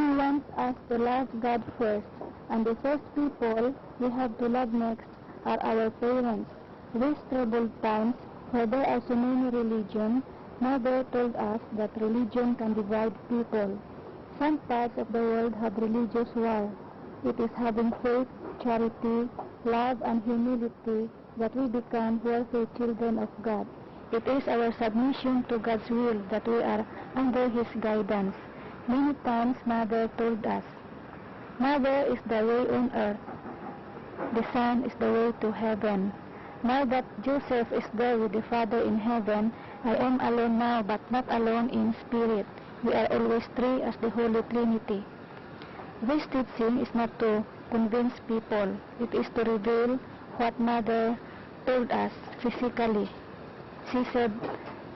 wants us to love God first, and the first people we have to love next are our parents. These troubled times, where there are so many religions, Mother told us that religion can divide people. Some parts of the world have religious war. It is having faith, charity, love, and humility that we become worthy children of God. It is our submission to God's will that we are under His guidance. Many times Mother told us, Mother is the way on earth. The Son is the way to heaven. Now that Joseph is there with the Father in heaven, I am alone now, but not alone in spirit. We are always three as the Holy Trinity. This teaching is not to convince people. It is to reveal what Mother told us physically. She said,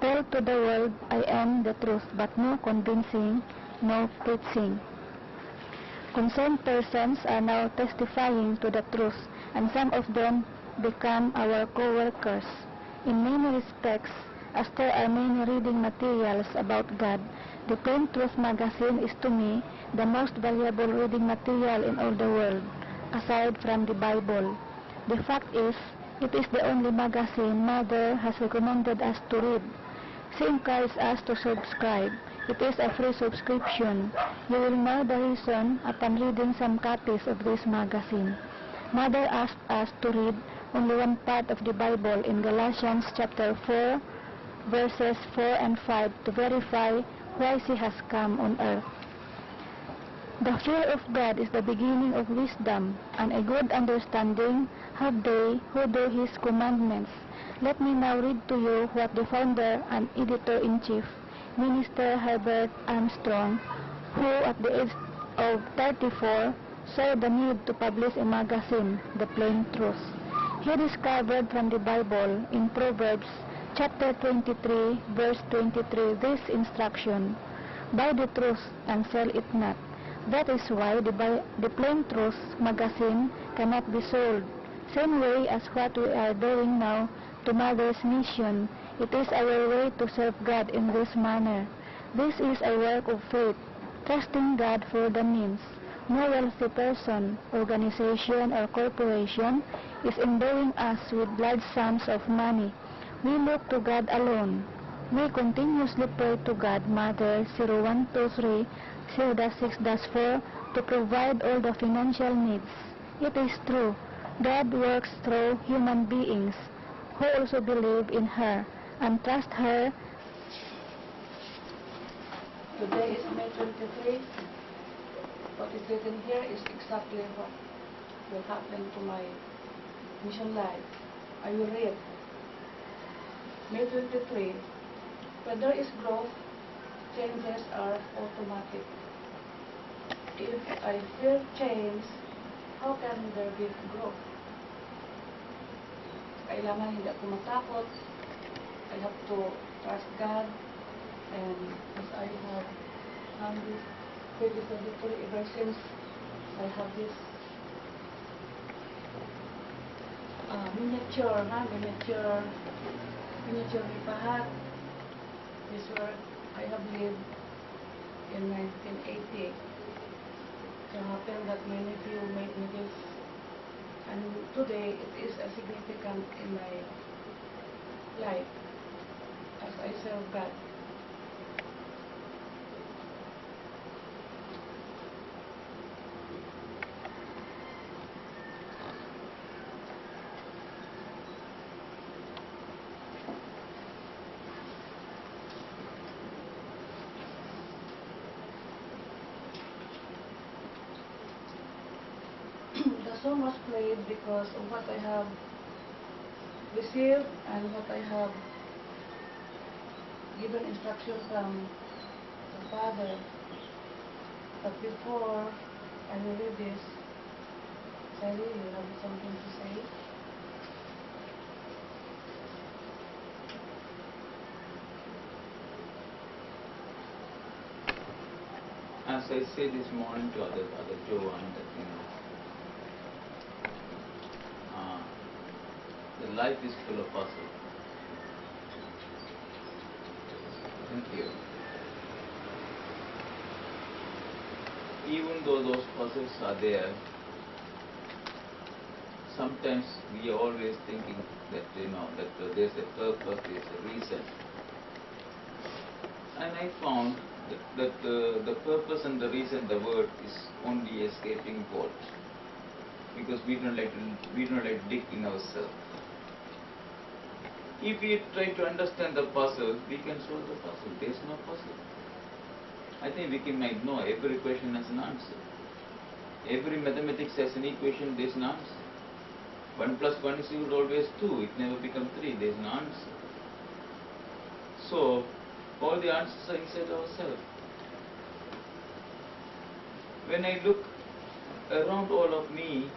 tell to the world I am the truth, but no convincing, no preaching. Concerned persons are now testifying to the truth, and some of them become our co-workers. In many respects, as there are many reading materials about God, the Plain Truth magazine is to me the most valuable reading material in all the world, aside from the Bible. The fact is, it is the only magazine Mother has recommended us to read. She encouraged us to subscribe. It is a free subscription. You will know the reason upon reading some copies of this magazine. Mother asked us to read only one part of the Bible in Galatians chapter 4, verses 4 and 5 to verify why she has come on earth. The fear of God is the beginning of wisdom, and a good understanding have they who do His commandments. Let me now read to you what the founder and editor-in-chief, Minister Herbert Armstrong, who at the age of 34 saw the need to publish a magazine, The Plain Truth. He discovered from the Bible in Proverbs chapter 23, verse 23, this instruction, buy the truth and sell it not. That is why the Plain Truth magazine cannot be sold. Same way as what we are doing now to Mother's mission, it is our way to serve God in this manner. This is a work of faith, trusting God for the means. No wealthy person, organization, or corporation is endowing us with large sums of money. We look to God alone. We continuously pray to God, Mother 0123 0-6-4, to provide all the financial needs. It is true, God works through human beings who also believe in her and trust her. Today is May 23. What is written here is exactly what will happen to my mission life. I will read. May 23. When there is growth, changes are automatic. If I fear change, how can there be growth? Kailangan hindi ako matakot. I have to trust God, and as I have this spiritual victory ever since I have this miniature Lipahat. This where I have lived in 1980. So happened that many of you made me this, and today it is a significant in my life as I serve God. The song was played because of what I have received and what I have given instruction from the Father. But before I will read this, Sally, you have something to say? As I said this morning to other Joanne, that the life is full of puzzle. Thank you. even though those puzzles are there, sometimes we are always thinking that that there's a purpose, there's a reason. And I found that the purpose and the reason, the word is only escaping both, because we don't like to dig in ourselves. If we try to understand the puzzle, we can solve the puzzle. There's no puzzle. I think we might know every question has an answer. Every mathematics has an equation, there's an answer. 1 plus 1 is equal to always 2, it never becomes 3, there's an answer. So, all the answers are inside ourselves. When I look around all of me,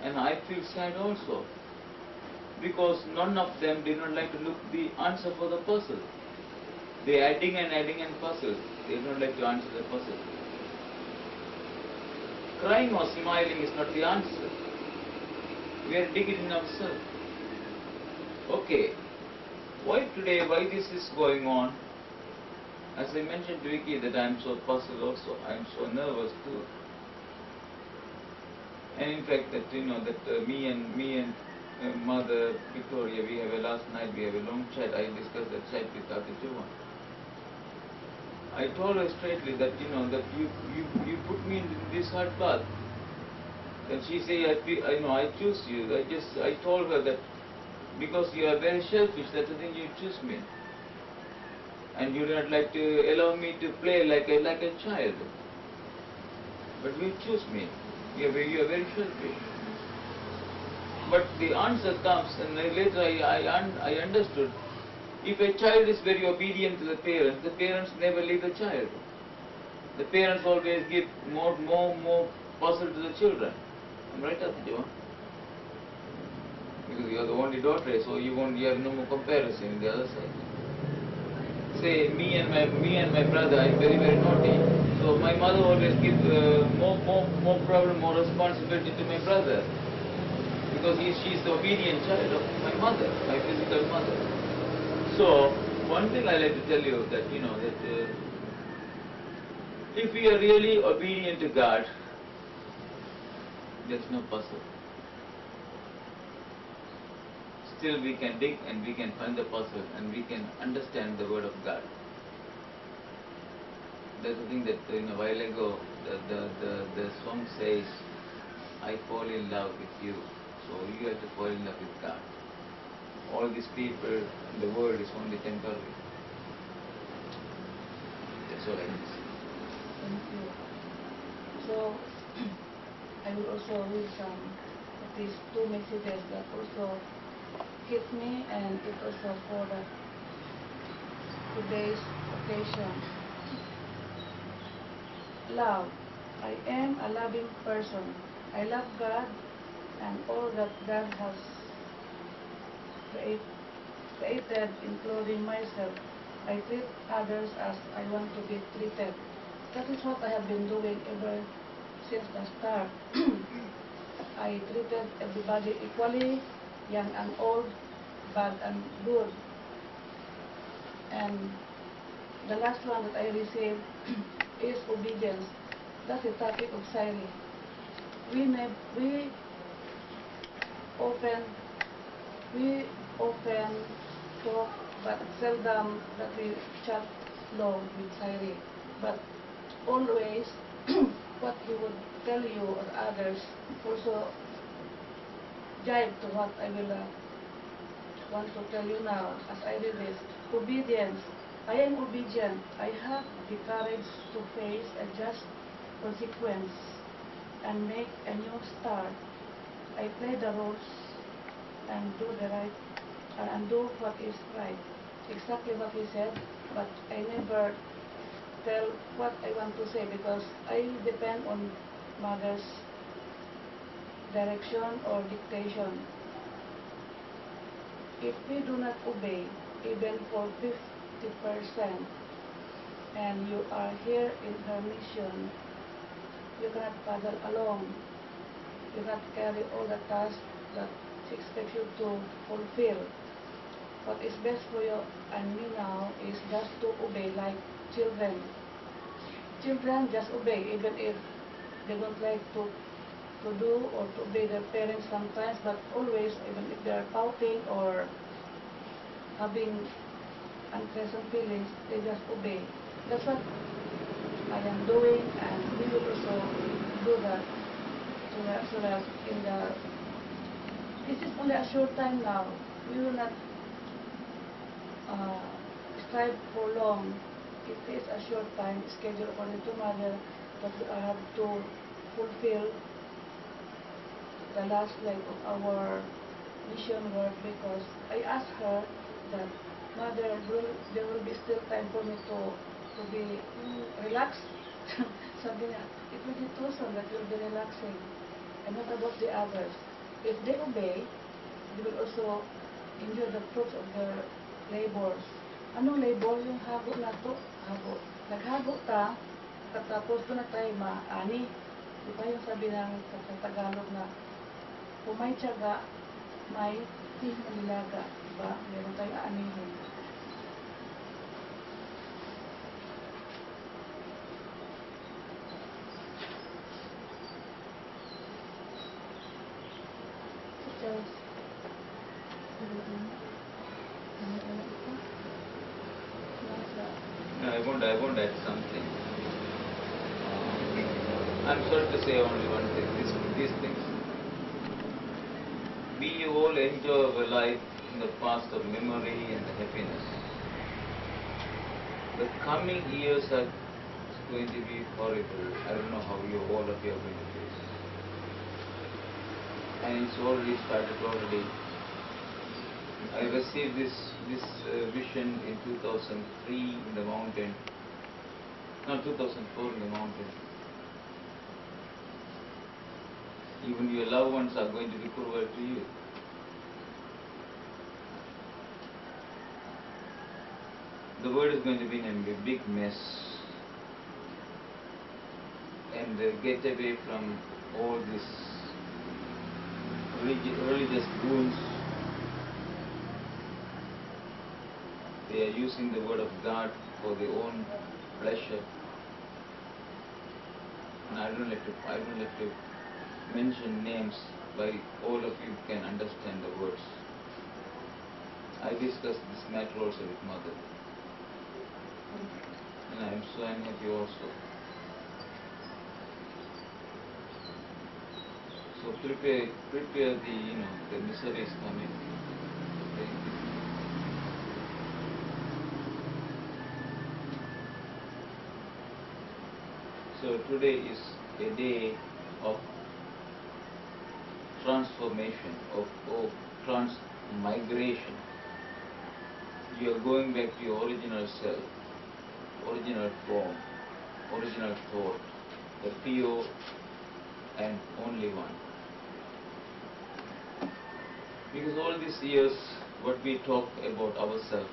and I feel sad also, because none of them did not like to look the answer for the puzzle. They are adding and puzzle. They don't like to answer the puzzle. Crying or smiling is not the answer. We are digging in ourselves. Okay, why this is going on? As I mentioned to Vicky that I am so puzzled also, I am so nervous too. And in fact that me and Mother Victoria, we have last night we have a long chat. I discussed that chat with Dr. Joan. I told her straightly that that you put me in this hard path. And she said, I choose you. I told her that because you are very selfish, that's the thing you choose me. And you do not like to allow me to play like a child. But you choose me. You are very selfish. But the answer comes, and later I understood. If a child is very obedient to the parents never leave the child. The parents always give more puzzle to the children. I'm right, Dr. Joan? Because you are the only daughter, so you have no more comparison in the other side. Say me and my brother, I'm very naughty. So my mother always gives more problem, more responsibility to my brother, because she's the obedient child of my mother, my physical mother. So one thing I like to tell you that if we are really obedient to God, there's no puzzle. Still we can dig and we can find the puzzle and we can understand the word of God. That's the thing that a while ago the song says, I fall in love with you. So you have to fall in love with God. All these people in the world is only temporary. That's all I can say. Thank you. So, I will also read some of these two messages that also hit me, and it also for today's occasion. Love. I am a loving person. I love God and all that God has created, including myself. I treat others as I want to be treated. That is what I have been doing ever since the start. I treated everybody equally, young and old, bad and good. And the last one that I received is obedience. That's the topic of Sairi. We often talk, but seldom that we chat long with Sairi. But always what he would tell you or others also jive to what I will want to tell you now as I read this. Obedience. I am obedient. I have the courage to face a just consequence and make a new start. I play the roles and do the right and do what is right. Exactly what he said, but I never tell what I want to say because I depend on mother's direction or dictation. If we do not obey, even for 50%, and you are here in her mission, you cannot paddle alone. You cannot carry all the tasks that she expects you to fulfill. What is best for you and me now is just to obey like children. children just obey, even if they don't like to do or to obey their parents sometimes, but always, even if they are pouting or having unpleasant feelings, they just obey. That's what I am doing, and we will also do that, so that in the, this is only a short time now. We will not strive for long. It is a short time scheduled according to Mother, but I have to fulfill the last leg of our mission work, because I asked her that, Mother, there will be still time for me to be relaxed. Sabi niya, it will be too soon that you'll be relaxing. And what about the others? If they obey, they will also enjoy the fruits of their labors. Anong labor? Yung hago na to. Hago. Naghago ta, tapos doon na tayo maani. Di ba yung sabi ng sa Tagalog na, kung may tiyaga, may nilaga. Diba? Meron tayong aanihin. No, I won't add something. I'm sorry to say only one thing, these things. We all enjoy our life in the past of memory and happiness. The coming years are going to be horrible. I don't know how all of you are going to face. And it's already started already. I received this vision in 2003 in the mountain. No, 2004 in the mountain. Even your loved ones are going to be cruel to you. The world is going to be in a big mess. And get away from all these religious goons. They are using the word of God for their own pleasure. And I don't like to mention names, but all of you can understand the words. I discussed this matter also with Mother. And I am so unhappy also. So prepare the misery is coming. So today is a day of transformation, of transmigration. You are going back to your original self, original form, original thought, the pure and only one. Because all these years, what we talk about ourselves,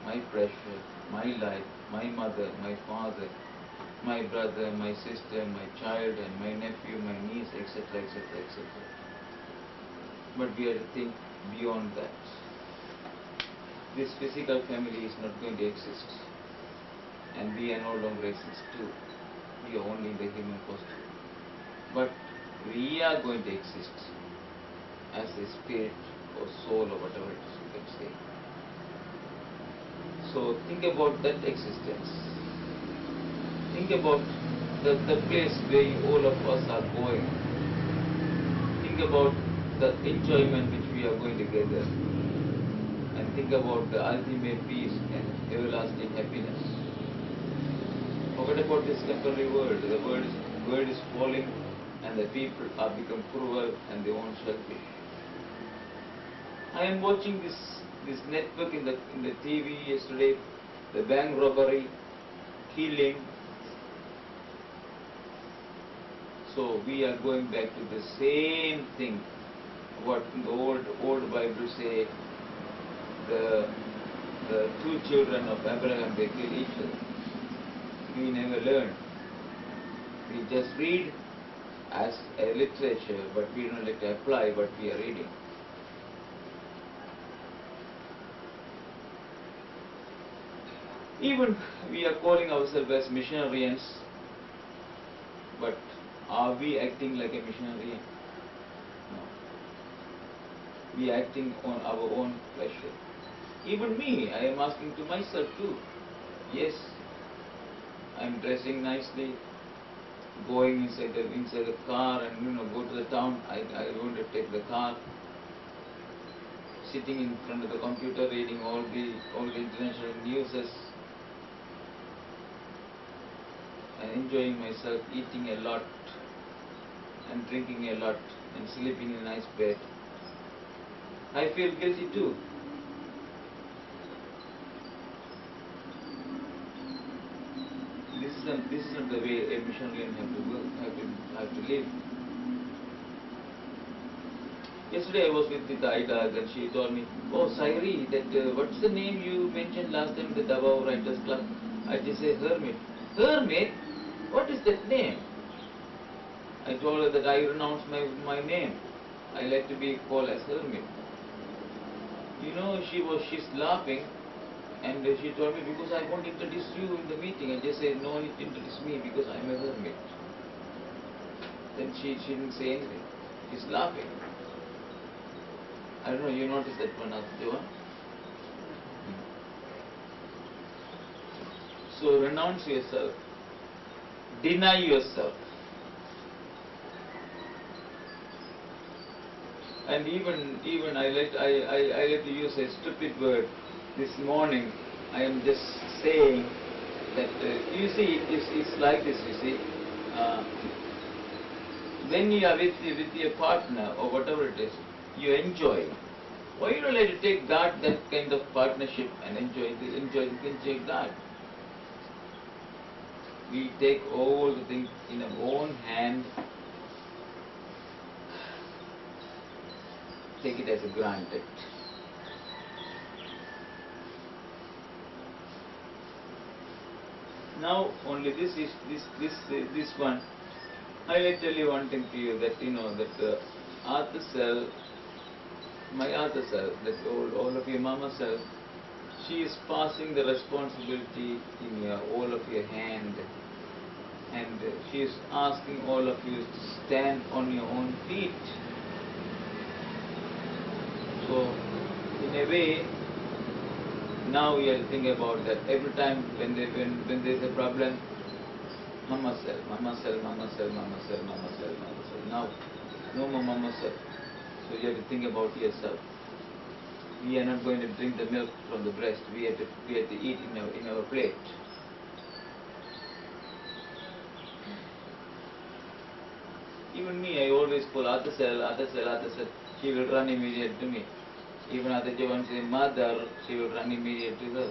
my pressure, my life, my mother, my father, my brother, my sister, my child, and my nephew, my niece, etc., etc., etc. But we have to think beyond that. This physical family is not going to exist, and we are no longer exist too. We are only in the human costume. But we are going to exist as a spirit or soul or whatever it is you can say. So think about that existence. Think about the place where all of us are going. Think about the enjoyment which we are going to gather. And think about the ultimate peace and everlasting happiness. Forget about this temporary world. The world is falling, and the people are become cruel and they want selfish. I am watching this network in the TV yesterday, the bank robbery, killing. So we are going back to the same thing. What in the old Bible say, the two children of Abraham, they kill each other. We never learn. We just read as a literature, but we don't like to apply what we are reading. Even we are calling ourselves as missionarians, but are we acting like a missionarian? No. We are acting on our own pleasure. Even me, I am asking to myself too. Yes, I am dressing nicely, going inside the car, and go to the town. I want to take the car, sitting in front of the computer, reading all the international newses, and enjoying myself, eating a lot, and drinking a lot, and sleeping in a nice bed. I feel guilty too. This is not the way a missionarian have to live. Yesterday I was with Aida, and she told me, "Oh, Sairi, that what's the name you mentioned last time in the Davao Writers Club?" I just say Hermit. Hermit? What is that name? I told her that I renounce my name. I like to be called as Hermit. She's laughing, and she told me, because I won't introduce you in the meeting. I just said, no need to introduce me because I'm a hermit. Then she didn't say anything. She's laughing. I don't know, you noticed that one, Johan? So renounce yourself. Deny yourself. And even I like to use a stupid word. This morning I am just saying that you see it's like this. You see, when you are with your partner or whatever it is, you enjoy. Why you don't like to take that kind of partnership and enjoy that? We take all the things in our own hand. Take it as a granted. Now only this one. I will tell you one thing to you, that that Atha Cell, my Atha Cell, that all of your Mama Cell, she is passing the responsibility in all of your hand, and she is asking all of you to stand on your own feet. So, in a way, now we have to think about that. Every time when there is a problem, Mama Cell, Mama Cell, Mama Cell, Mama Cell, Mama Cell, Mama Cell. Now, no more Mama Cell. So you have to think about yourself. We are not going to drink the milk from the breast. We have to eat in our plate. Even me, I always call Atha Cell, Atha Cell, Atha Cell. She will run immediate to me. Even Atha Jovan say mother, she will run immediate to her.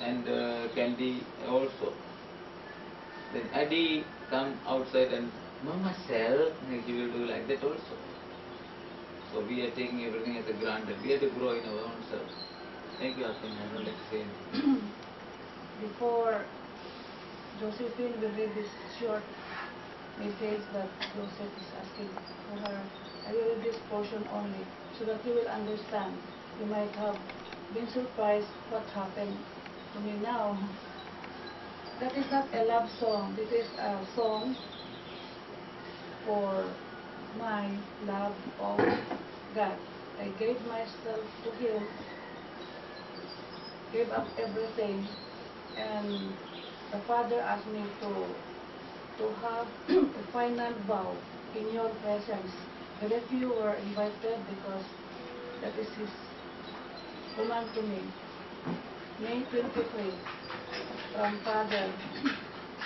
And Candy also. Then Adi come outside and Mama Cell, she will do like that also. So we are taking everything as a granted. We have to grow in our own self. Thank you, Aswin. I don't like to say anything. Before Josephine will read this short message that Joseph is asking for her, I will read this portion only so that you will understand. You might have been surprised what happened to me now. That is not a love song. This is a song for my love of God. I gave myself to Him, gave up everything, and the Father asked me to have a final vow in your presence. But if you were invited, because that is His command to me. May 23, from Father,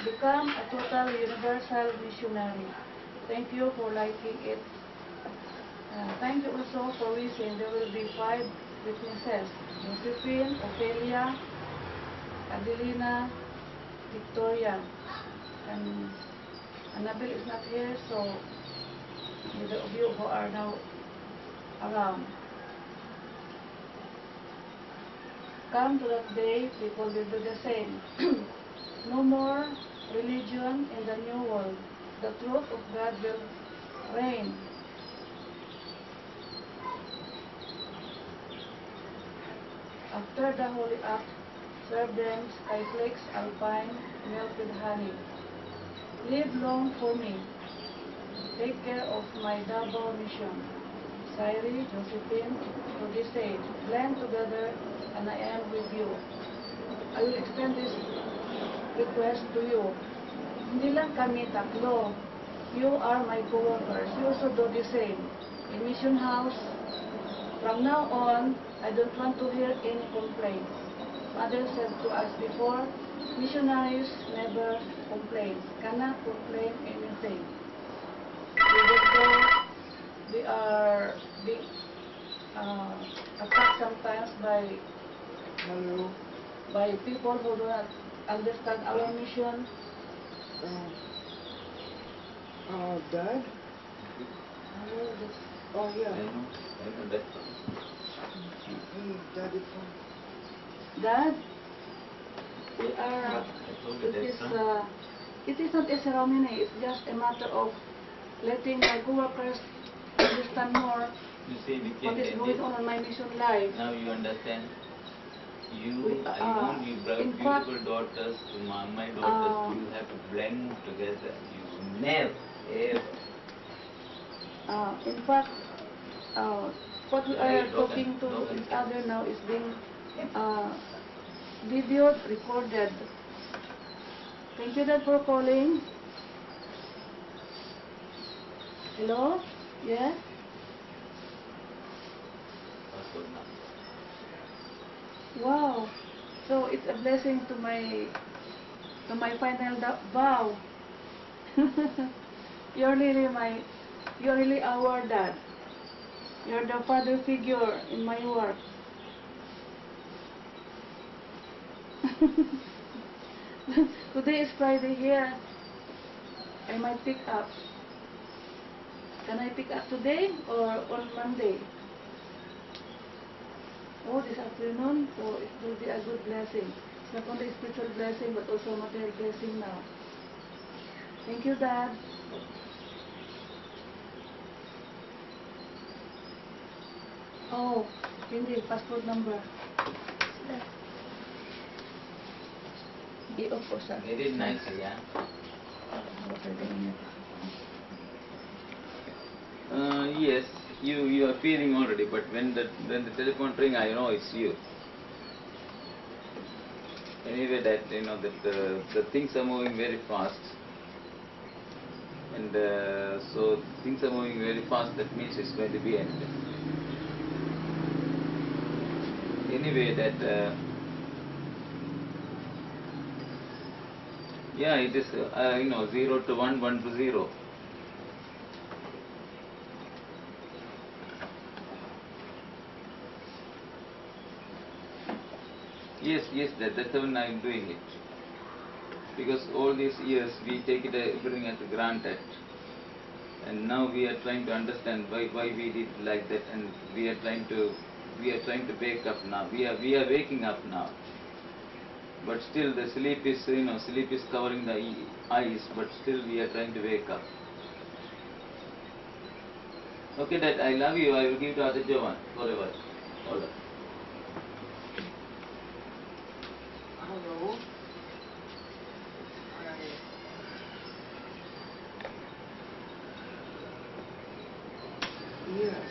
become a total universal missionary. Thank you for liking it. Thank you also for wishing. There will be 5 witnesses: Josephine, Ophelia, Adelina, Victoria, and Annabelle is not here, so the of you who are now around, come to that day, people will do the same. No more religion in the new world. The truth of God will reign. After the Holy Act, serve them skyflakes, alpine, milk with honey. Live long for me. Take care of my double mission. Sairi, Josephine, to this age, blend together, and I am with you. I will extend this request to you. Hindi lang kami tatlo. You are my co-workers. You also do the same. In Mission House, from now on, I don't want to hear any complaints. Mother said to us before, missionaries never complain, cannot complain anything. Even though we are being attacked sometimes Hello. by people who do not understand our mission. Dad? Oh, yeah. I know that. Hey, Daddy phone. Dad, we are, I told you that's wrong. it is not a ceremony, it's just a matter of letting my co-workers understand more You see, we what can is end going it. on my mission life. Now you understand. We- I want you brought in fact, beautiful daughters to my daughters. You have to blend together. You never, ever. In fact, what we are Hey, talking to Dogan. each other now is being video recorded. Thank you, Dad, for calling. Hello? Yes? Password now. Wow. So it's a blessing to my final vow. You're really our dad. You're the father figure in my work. Today is Friday here. I might pick up. Can I pick up today or on Monday? Oh, this afternoon. So it will be a good blessing. It's not only spiritual blessing but also material blessing now. Thank you, Dad. Oh, hindi. Passport number. I-off po siya. Get it nicely, yeah? Yes, you are feeling already, but when the telephone ring, I know it's you. Anyway, that that the things are moving very fast, and so things are moving very fast. That means it's going to be end. Anyway, that yeah, it is 0 to 1, 1 to 0. Yes, that's how I'm doing it. Because all these years we take it everything as granted, and now we are trying to understand why we did like that, and we are trying to wake up now. We are waking up now, but still the sleep is sleep is covering the eyes, but still we are trying to wake up. Okay, Dad, I love you. I will give to Ate Joan forever. Hold on. Hello. Yes.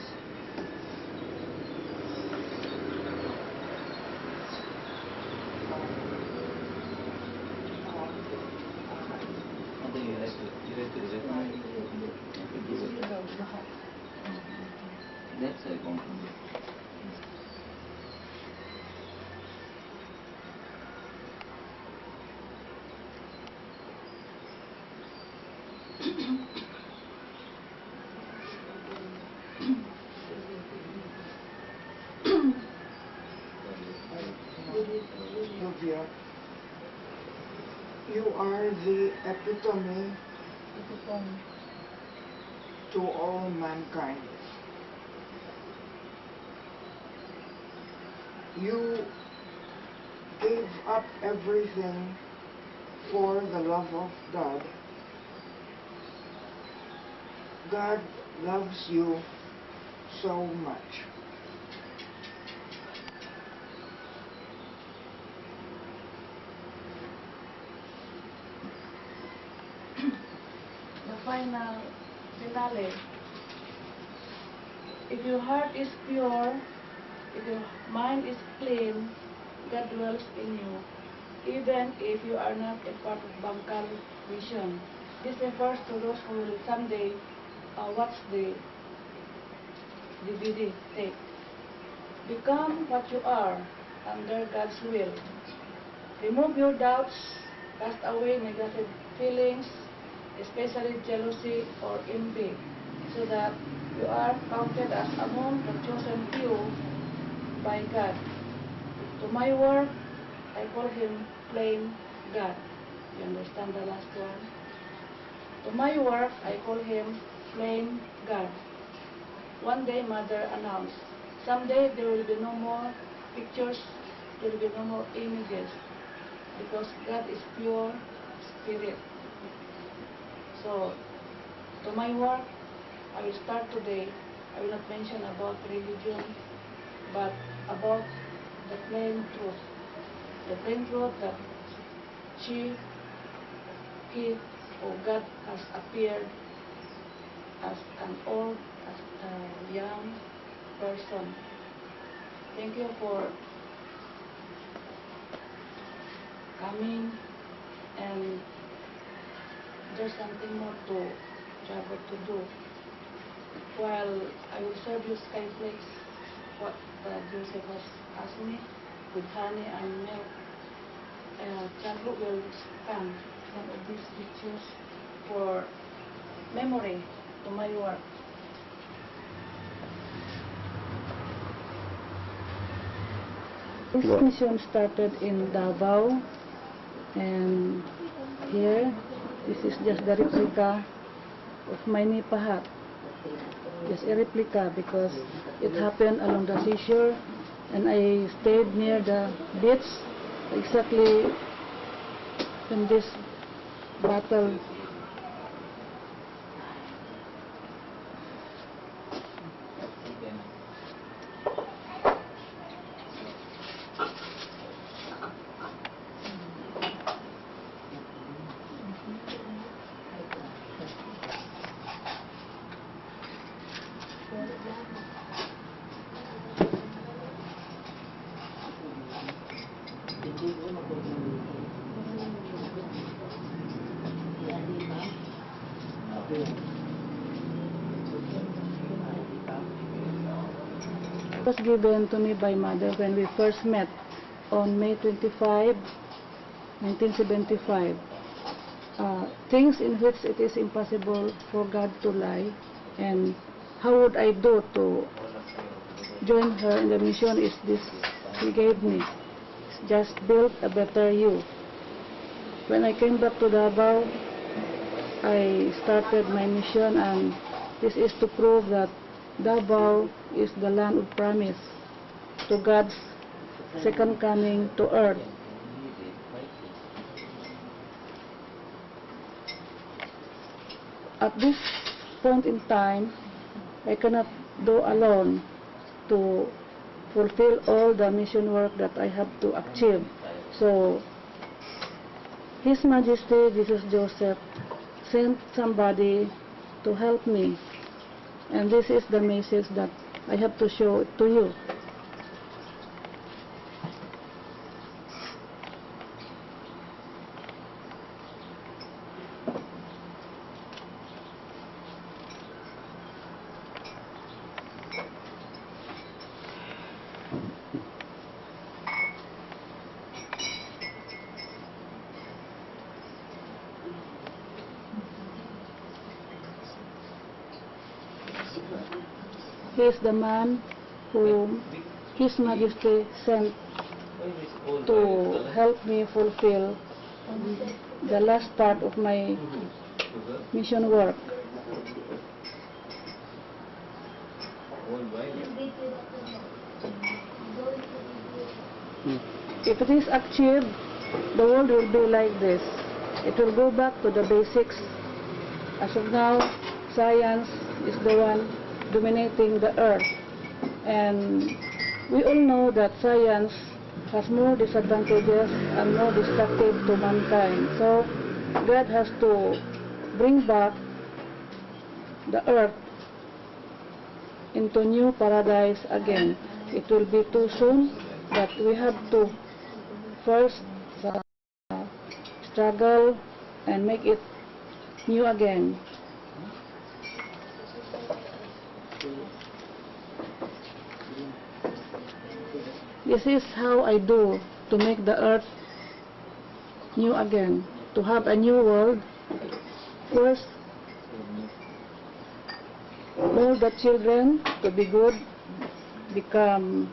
Ate, you like to That's I want to do. Sylvia, you are the epitome to all mankind. You gave up everything for the love of God. God loves you so much. final finale. If your heart is pure, if your mind is clean, God dwells in you, even if you are not a part of Bangkal mission. This refers to those who will someday watch the DVD tape. Become what you are under God's will. Remove your doubts, cast away negative feelings, especially jealousy or envy, so that you are counted as among the chosen few by God. To my work, I call him plain God. You understand the last one? To my work, I call him plain God. One day, Mother announced, someday there will be no more pictures, there will be no more images, because God is pure spirit. So, to my work, I will start today. I will not mention about religion, but about the plain truth. The plain truth that he, or God has appeared as an old, as a young person. Thank you for coming, and there's something more to travel to do. While I will serve you skyflakes, what Joseph has asked me, with honey and milk, Chandu will scan some of these pictures for memory to my work. This mission started in Davao, and here, this is just the replica of my Nipa hut. Just a replica because it happened along the seashore, and I stayed near the beach exactly when this battle was given to me by Mother when we first met on May 25, 1975. Things in which it is impossible for God to lie, and how would I do to join her in the mission is this He gave me. Just build a better you. When I came back to Davao, I started my mission, and this is to prove that Davao is the land of promise to God's second coming to earth. At this point in time, I cannot do alone to fulfill all the mission work that I have to achieve. So, His Majesty Jesus Joseph sent somebody to help me. And this is the message that I have to show to you. He is the man whom His Majesty sent to help me fulfill the last part of my mission work. If it is achieved, the world will be like this. It will go back to the basics. As of now, science is the one dominating the earth, and we all know that science has more disadvantages and more destructive to mankind. So God has to bring back the earth into new paradise again. It will be too soon, but we have to first struggle and make it new again. This is how I do to make the earth new again, to have a new world. First, mold the children to be good, become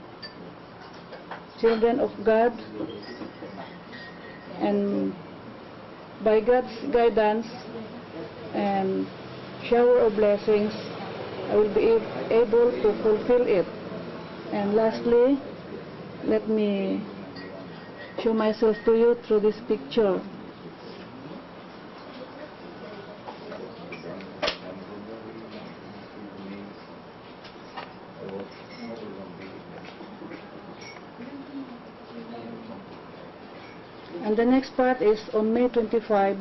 children of God, and by God's guidance and shower of blessings, I will be able to fulfill it. And lastly, let me show myself to you through this picture. And the next part is on May 25,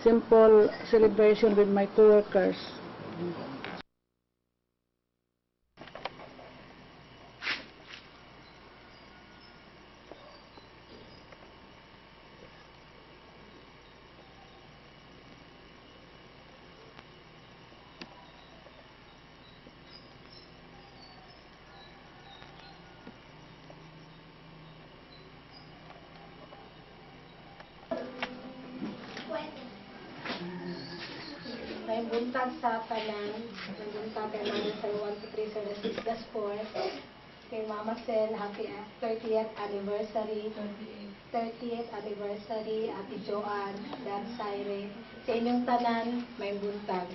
simple celebration with my co-workers. May buntag sa tanan, may buntag kay Mama Sel 123 Sir 6-4, kay Mama Sel, happy 30th anniversary, 30th anniversary, Ate Joanne, Dad Syre, sa inyong tanan, may buntag.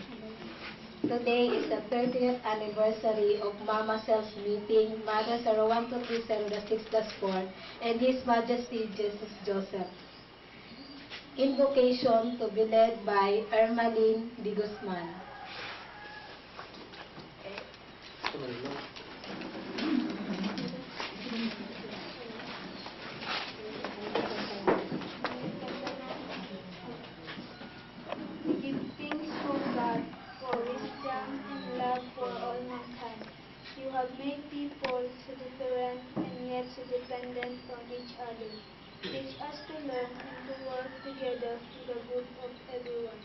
Today is the 30th anniversary of Mama Sel's meeting, Mother 123 6-4, and His Majesty Jesus Joseph. Invocation to be led by Ermaline de Guzman. We give thanks for God, for wisdom and love for all mankind. You have made people so different and yet so dependent on each other. Teach us to learn and to work together for the good of everyone.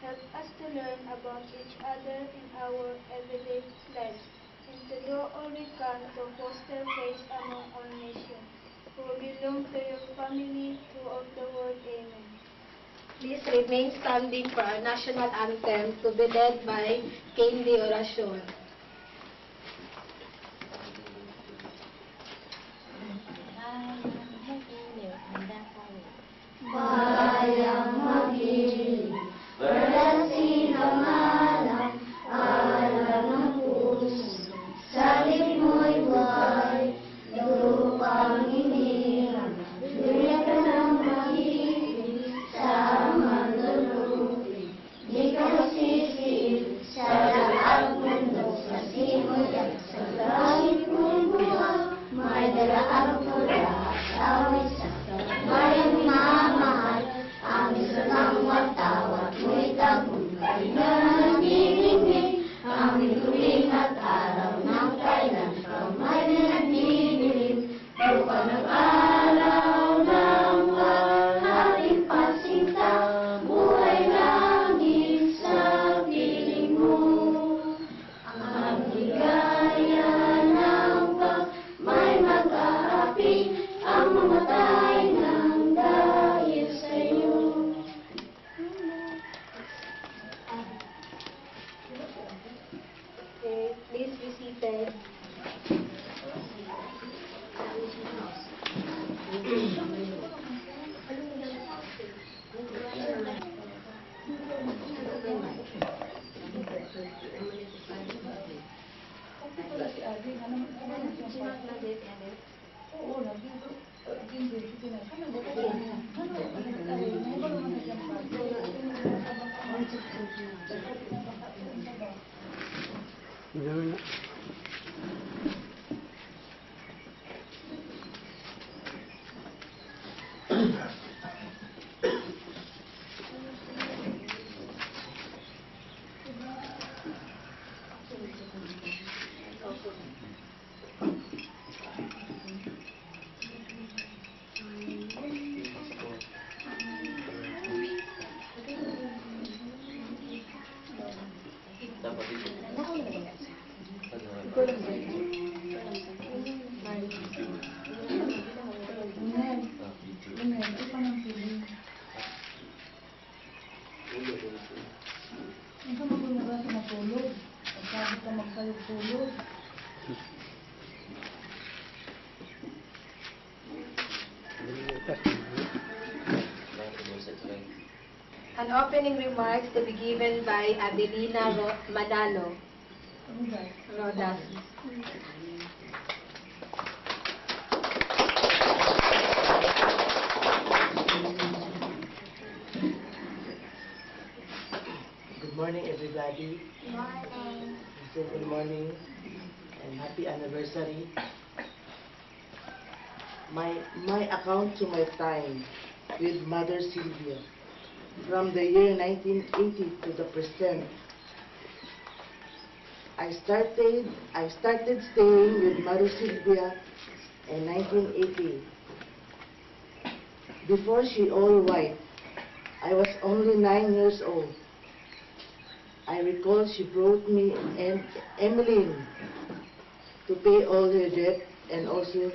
Help us to learn about each other in our everyday lives and to do all we can to foster peace among all nations who belong to your family throughout the world. Amen. Please remain standing for our national anthem to be led by Candy Oracion. Bayang magili, pagkasinamalang, alam ng puso, salit mo'y buhay, lupang inilang, duya ka ng pag-ibig, sa manlulupi, di ka masisiil, sa lahat mundo, Tulog-tulog. An opening remarks to be given by Adelina Manalo. Rodas. Good morning, everybody. Morning. So good morning and happy anniversary. My account to my time with Mother Sylvia from the year 1980 to the present. I started staying with Mother Sylvia in 1980. Before she all white, I was only 9 years old. I recall she brought me and Emmeline to pay all her debt and also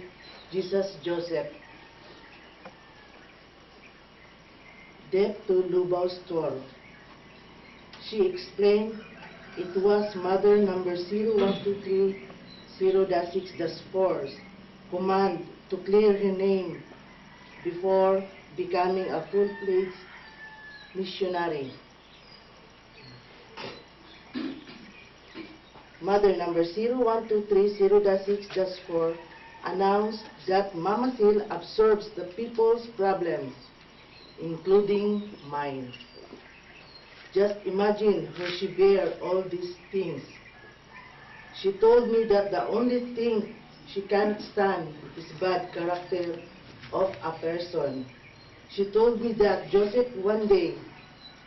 Jesus Joseph. Debt to Lubao store. She explained it was mother number 0123 0-6-4's command to clear her name before becoming a full-fledged missionary. Mother number 0123 0-6-4 announced that Mama Sil absorbs the people's problems, including mine. Just imagine how she bear all these things. She told me that the only thing she can't stand is bad character of a person. She told me that Joseph one day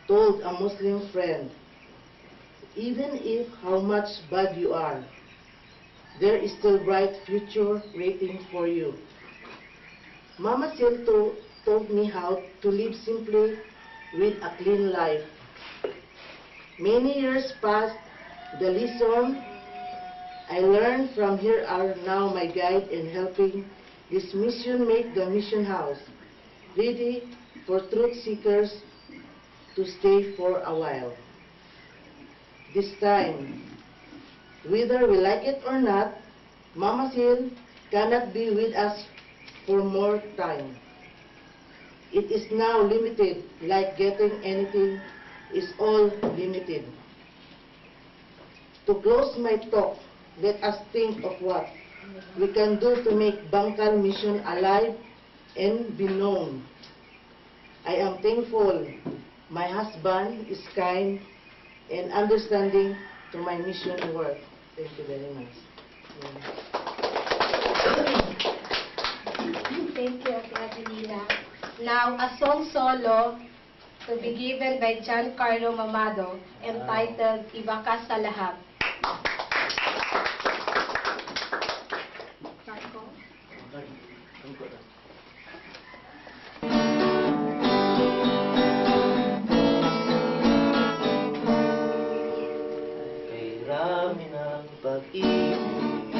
told a Muslim friend, even if how much bad you are, there is still bright future waiting for you. Mama Sil told me how to live simply with a clean life. Many years passed, the lesson I learned from here are now my guide in helping this mission make the mission house ready for truth seekers to stay for a while. This time, whether we like it or not, Mama Sil cannot be with us for more time. It is now limited, like getting anything is all limited. To close my talk, let us think of what we can do to make Bangkal Mission alive and be known. I am thankful my husband is kind and understanding to my mission work. Thank you very much. Thank you, Adelina. Now, a song solo to be given by Giancarlo Mamado entitled Iba Ka Sa Lahat. Kay rami ng pag-ibig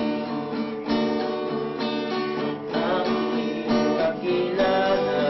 ang iyong kakilala.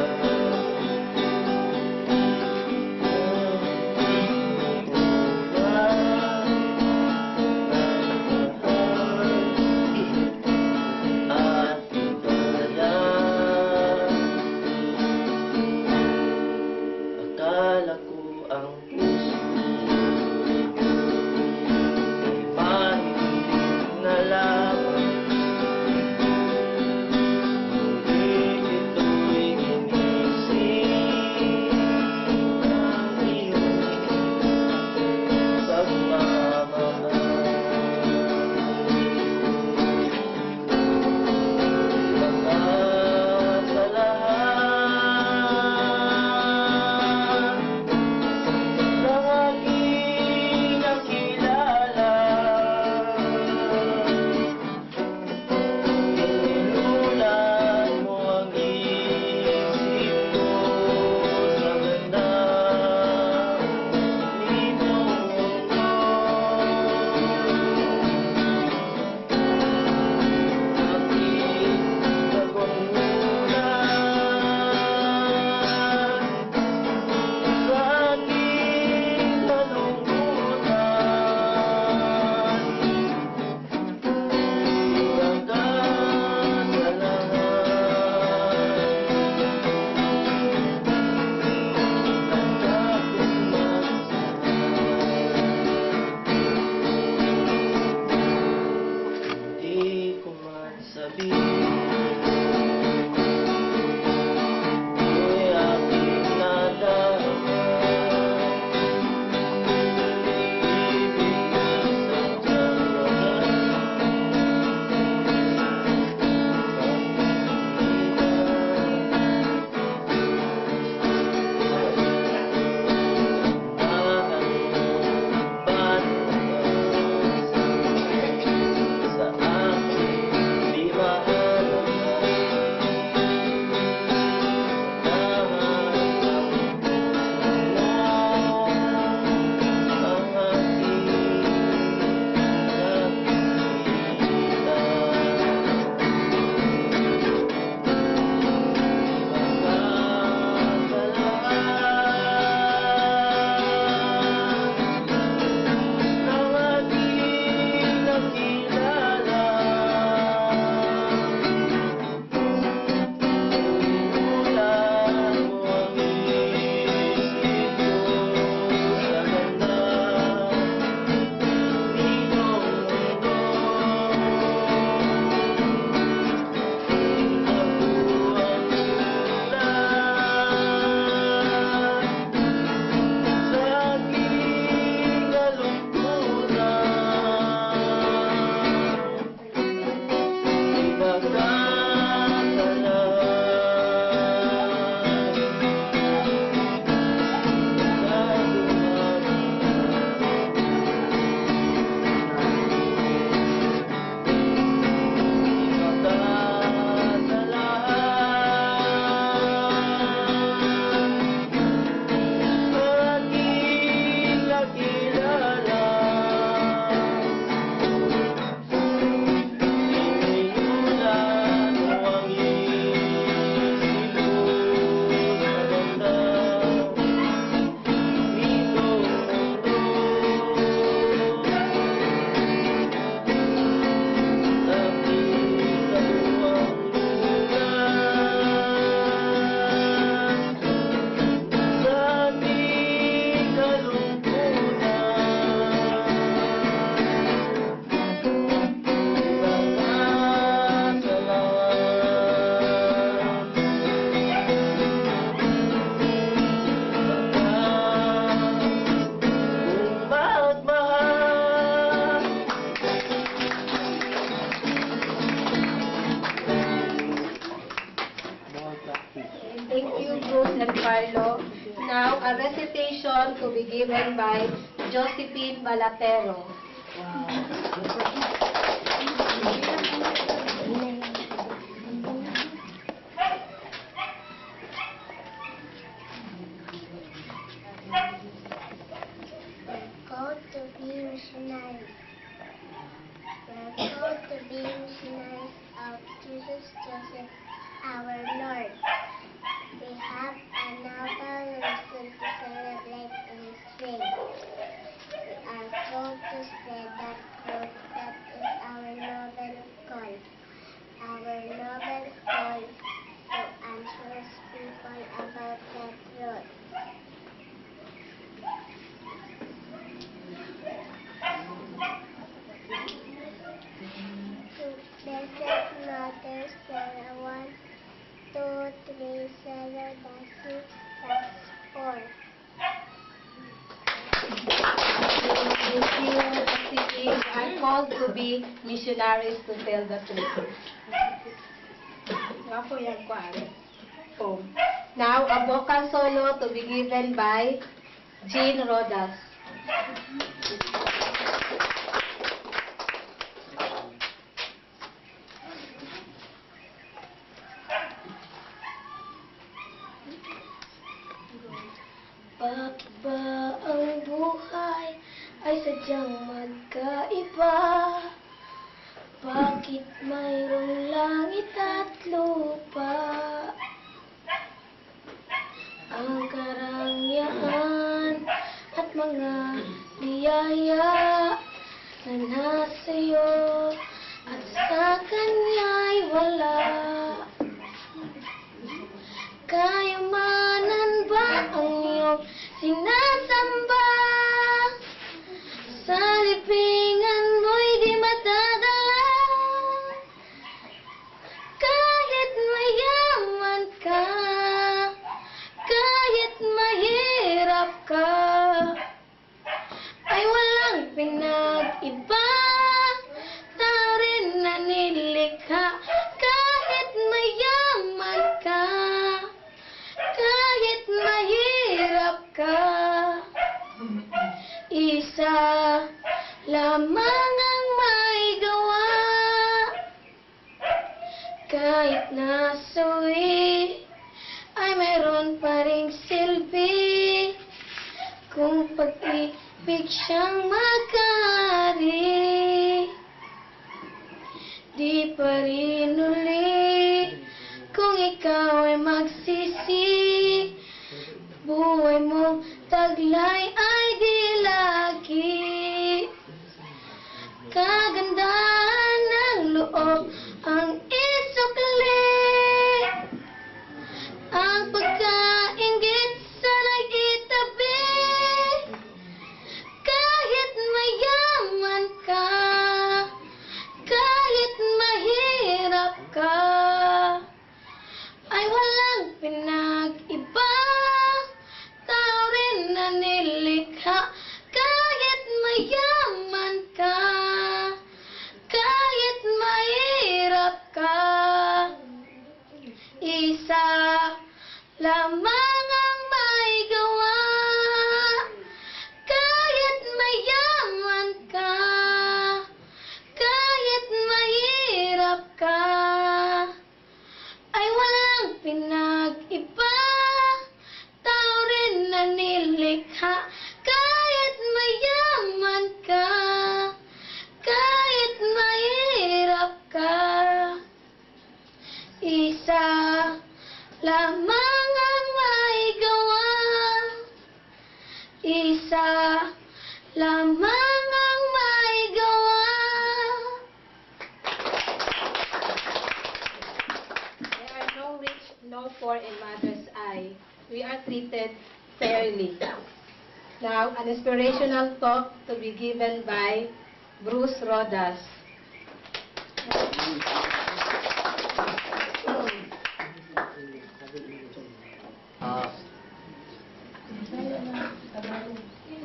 Now, a recitation to be given by Josephine Balatero. Called to be missionaries. We are called to be missionaries of Jesus Joseph, our Lord. We have another reason to celebrate in His name. We are called to spread that truth that is our noble call. Our noble call to anxious people about that truth. To Blessed Mother Sarah 1, 2, 3, 7, 6, 4. We are called to be missionaries to tell the truth. Now, a vocal solo to be given by Jean Rodas. Bakit ba ang buhay ay sadyang magkaiba? Bakit mayroong langit at lupa? Ang karangyaan at mga biyaya na nasa'yo at sa Kanya'y wala. Kayamanan ba ang iyong sinasamba? Sa libingan mo'y di matadala. Kahit mayaman ka, kahit mahirap ka, ay walang pinag-iba. Tao rin na nilikha. Kahit mayaman ka, kahit mahirap ka, isa lamang ang maigawa. Kahit nasuwi ay mayroon pa ring silbi, kung pag-ibig siyang magkari. Di pa rin uli kung ikaw ay magsisi. Buhay mo taglay ay di lagi. Kagandahan ng loob ang isukli. Ang pagkaingit sana'y itabi. Kahit mayaman ka, kahit mahirap ka, ay walang pinag-iba. Tao rin na nilikha. Kahit mayaman ka, kahit mahirap ka, isa lamang ang maigawa. Kahit mayaman ka, kahit mahirap ka, ay walang pinag-iba. Tao rin na nilikha. Kahit mayaman ka, kahit mahirap ka, isa lamang ang maigawa. Isa lamang ang maigawa. There are no rich, no poor in mother's eye. We are treated fairly. Now, an inspirational talk to be given by Bruce Rodas.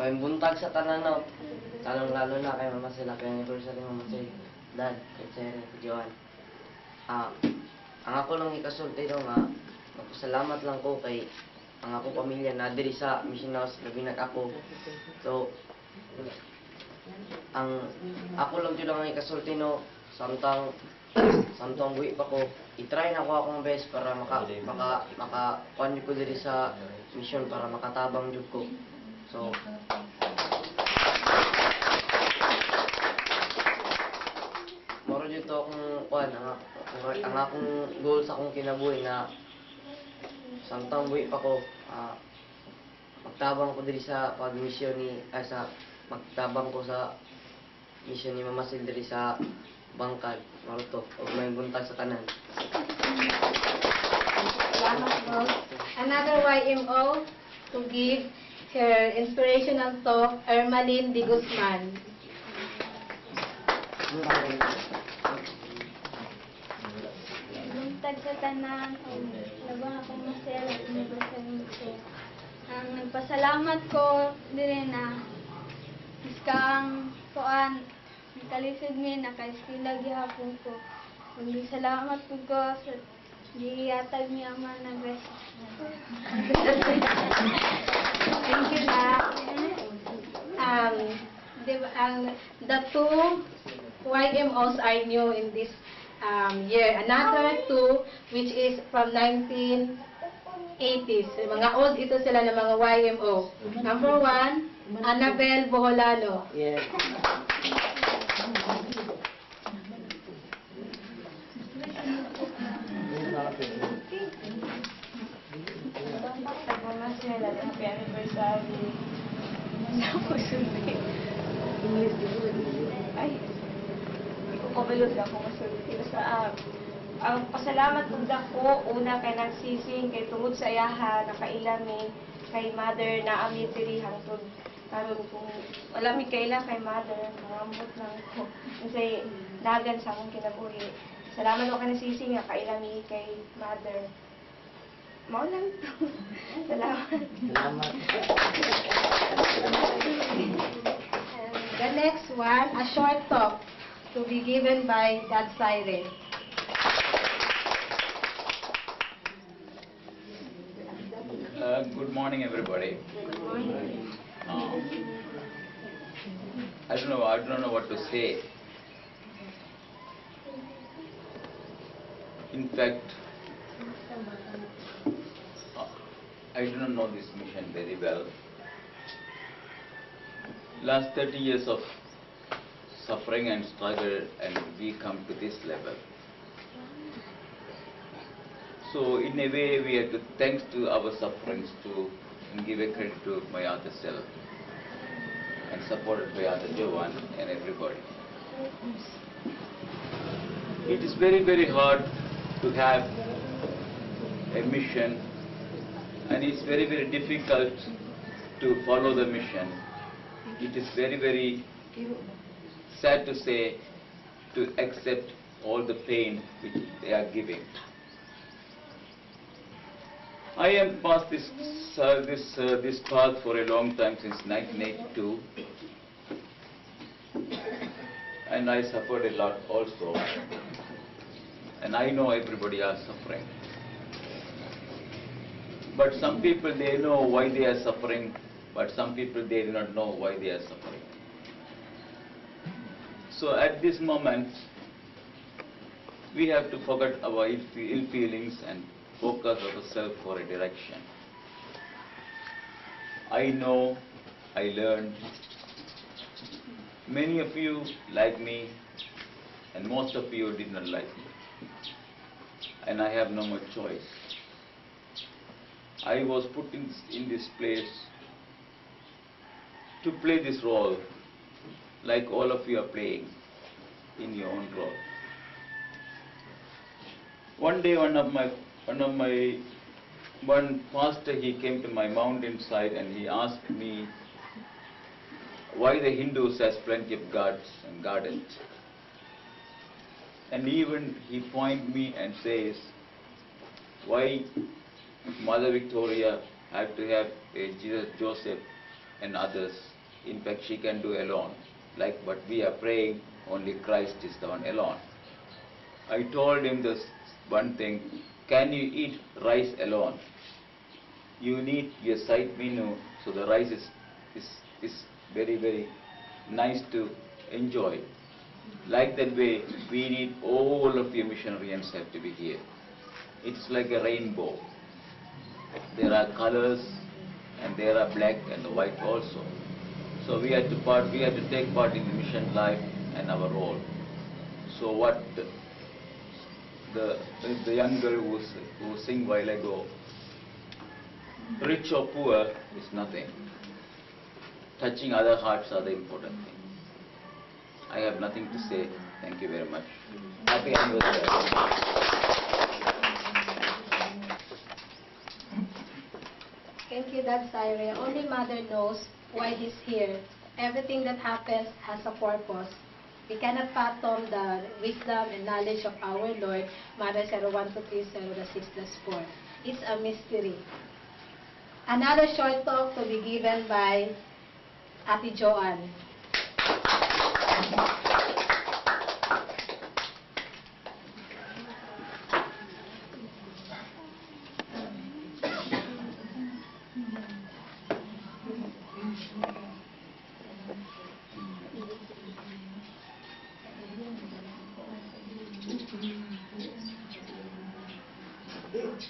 May buntag sa tanan, lalo na kay Mama Sila, kay anniversary Mama Sila, Dad, kay Sere, kay Joan. Ang ako lang ikasulti daw nga, magpasalamat lang ko kay ang ako pamilya na diri sa mission house labi ako. So ang ako lang jud ang ikasulti no samtang buhi pa ko i-try na ko akong best para maka kuan ko diri sa mission para makatabang jud ko. So moro jud to akong kuan ang akong goal sa akong kinabuhi na samtang buhi pa ko magtabang ko diri sa pag-mission ni magtabang ko sa mission ni Mama Sil diri sa Bangkal, Maruto, o may buntag sa tanan. Salamat po. Another YMO to give her inspirational talk, Ermaline de Guzman. Buntag sa tanan, labang akong masaya at universal ko. Ang nagpasalamat ko dire na iskang kuan kalisod mi naka-eskwela gihapon ko. Salamat po ko sa giyatag mi ang mga nag-rest. Thank you na. The two YMOs are new in this year. Another two, which is from 1980s. Mga old ito sila ng mga YMO. Number one, Annabel Boholano. Yes. Happy anniversary. Ay, hindi ko kabalod ako masulti. Basta, ang pasalamat kong dako, una kay nagsising, kay tungod sa iyaha, nakailami, kay mother na ami diri hangtod karon kung wala mi kaila kay mother, mangambot lang ko. Kasi dagan sa akong kinabuhi. Salamat ko kanang sising nga kailami kay mother. Mao lang to. Salamat. Salamat. And the next one, a short talk to be given by Dad Cyril. Good morning, everybody. Good morning. I don't know what to say. In fact, I do not know this mission very well. Last 30 years of suffering and struggle, and we come to this level. So in a way, we have to thanks to our sufferings to and give a credit to my other self and supported by other Jovan and everybody. It is very, very hard to have a mission, and it's very, very difficult to follow the mission. It is very, very sad to say to accept all the pain which they are giving. I am past this path for a long time, since 1982, and I suffered a lot also. And I know everybody are suffering. But some people, they know why they are suffering, but some people, they do not know why they are suffering. So at this moment, we have to forget our ill feelings and focus ourselves for a direction. I know, I learned. Many of you like me, and most of you did not like me. And I have no more choice. I was put in this place to play this role, like all of you are playing in your own role. One day, one pastor, he came to my mountainside and he asked me why the Hindus has plenty of gods and gardens. And even he pointed me and says, why Mother Victoria had to have a Jesus, Joseph and others. In fact, she can do alone. Like what we are praying, only Christ is the one alone. I told him this one thing, can you eat rice alone? you need your side menu, so the rice is very, very nice to enjoy. Like that way, we need all of the missionaries have to be here. It's like a rainbow. There are colors, and there are black and the white also. So we have to take part in the mission life and our role. So what the young girl who sing while ago, rich or poor is nothing. Touching other hearts are the important thing. I have nothing to say. Thank you very much. Happy anniversary. Thank you, Dad Cyril. Only Mother knows why he's here. Everything that happens has a purpose. We cannot fathom the wisdom and knowledge of our Lord, Mother 012306-4. It's a mystery. Another short talk to be given by Ate Joanne.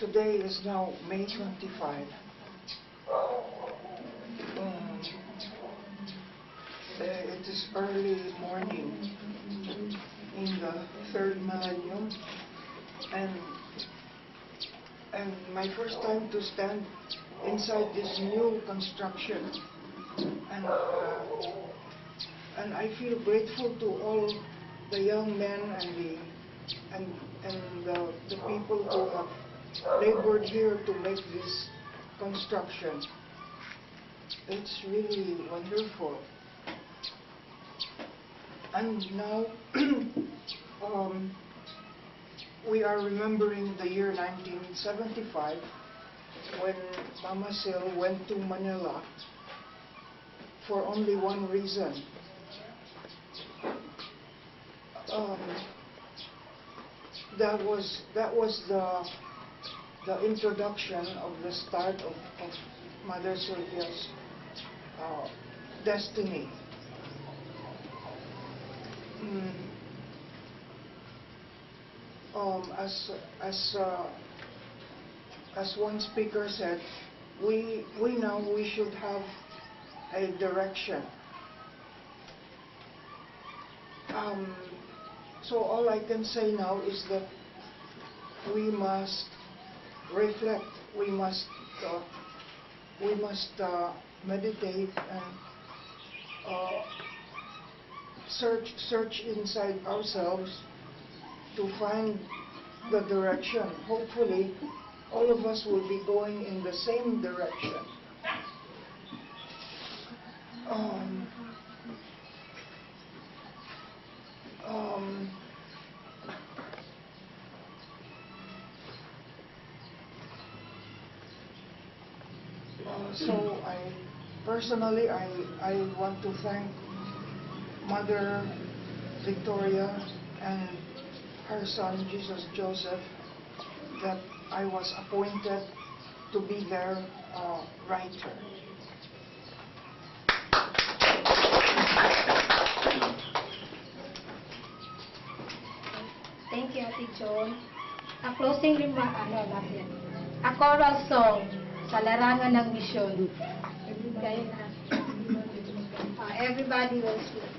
Today is now May 25. It is early morning in the third millennium, and my first time to stand inside this new construction, and I feel grateful to all the young men and the people who have labored here to make this construction. It's really wonderful. And now we are remembering the year 1975 when Mama Sil went to Manila for only one reason. That was the introduction of the start of Mother Sylvia's destiny. As one speaker said, we should have a direction. So all I can say now is that we must reflect, we must meditate and search inside ourselves to find the direction. Hopefully, all of us will be going in the same direction. So personally, I want to thank Mother Victoria and her son Jesus Joseph that I was appointed to be their writer. Thank you, Ate Joan. A closing remark, not yet. A choral song sa larangan ng misyon. Everybody will speak.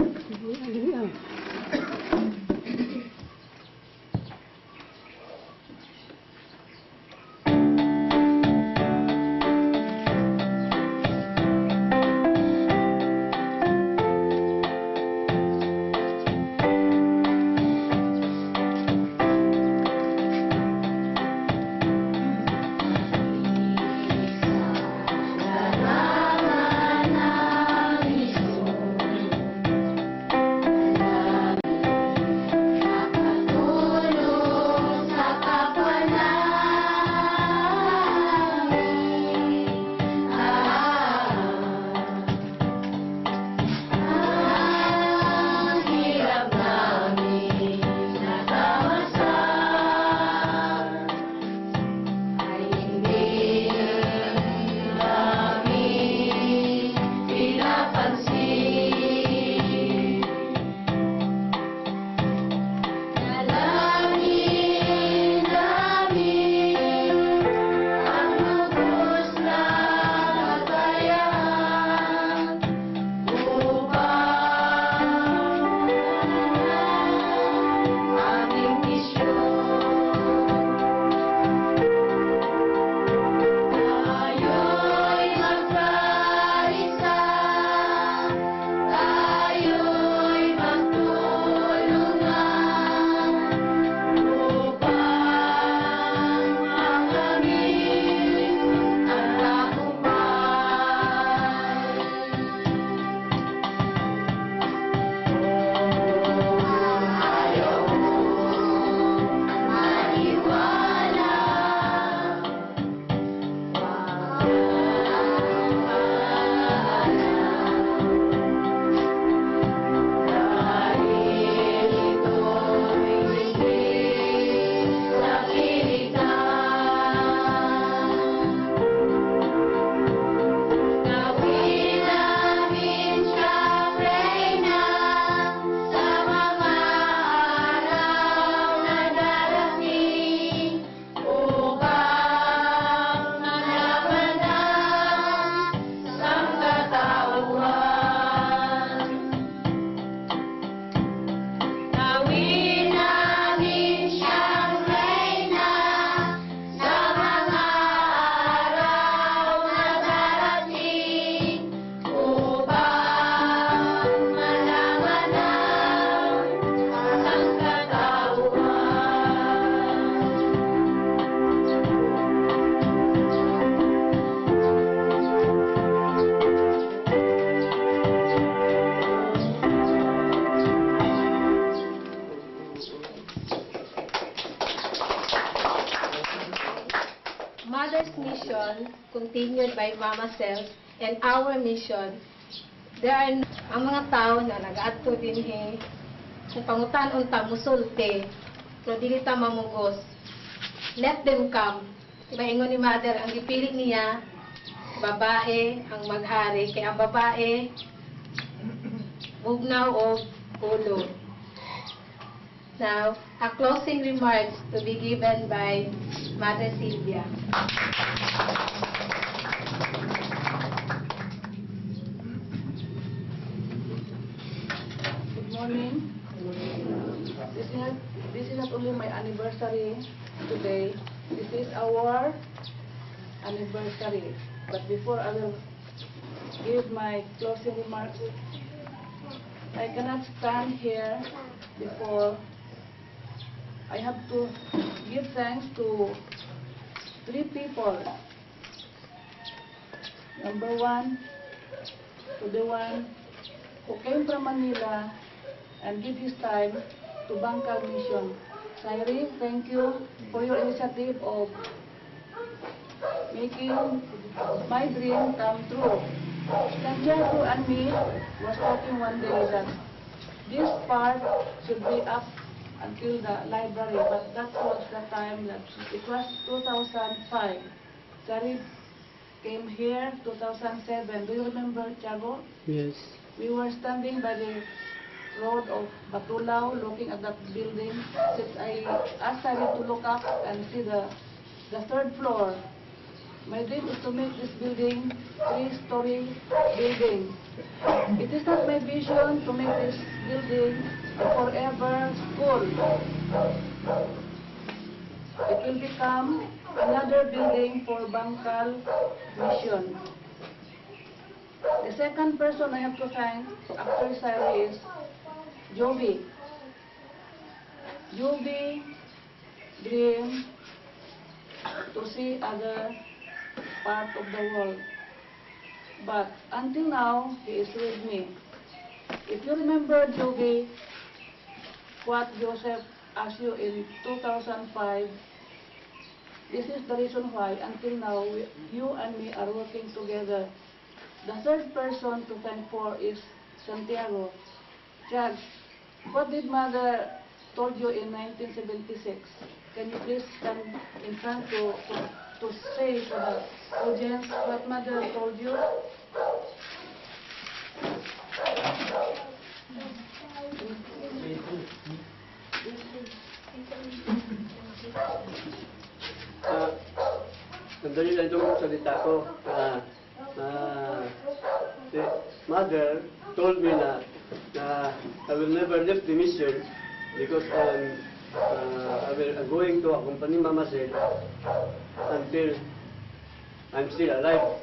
continued by Mama Cells and our mission. There are ang mga tao na nag-adto dinhi kung pangutan unta musulti pero dili ta mamugos. Let them come. Diba ingon ni Mother, ang gipili niya babae ang maghari kaya ang babae bugnaw o ulo. Now, a closing remarks to be given by Mother Sylvia. Good morning. This is not only my anniversary today. This is our anniversary. But before I will give my closing remarks, I cannot stand here before. I have to give thanks to 3 people. Number 1, to the one who came from Manila and give his time to Bangkal Mission. Sairi, thank you for your initiative of making my dream come true. Santiago and me was talking one day that this part should be up until the library, but that was the time that it was 2005. Sari came here 2007. Do you remember, Tiago? Yes. We were standing by the road of Batulao looking at that building. Since I asked Sari to look up and see the 3rd floor. My dream is to make this building 3-story building. It is not my vision to make this building a forever school. It will become another building for Bangkal Mission. The second person I have to thank after Sari is Jovi. Jovi dream to see other part of the world. But until now, he is with me. If you remember, Jovi, what Joseph asked you in 2005, this is the reason why until now you and me are working together. The third person to thank for is Santiago. Chad, what did Mother told you in 1976? Can you please stand in front to say to the audience what Mother told you? Sandali lang itong salita ko. The Mother told me na I will never leave the mission because I'm going to accompany Mama Cel until I'm still alive.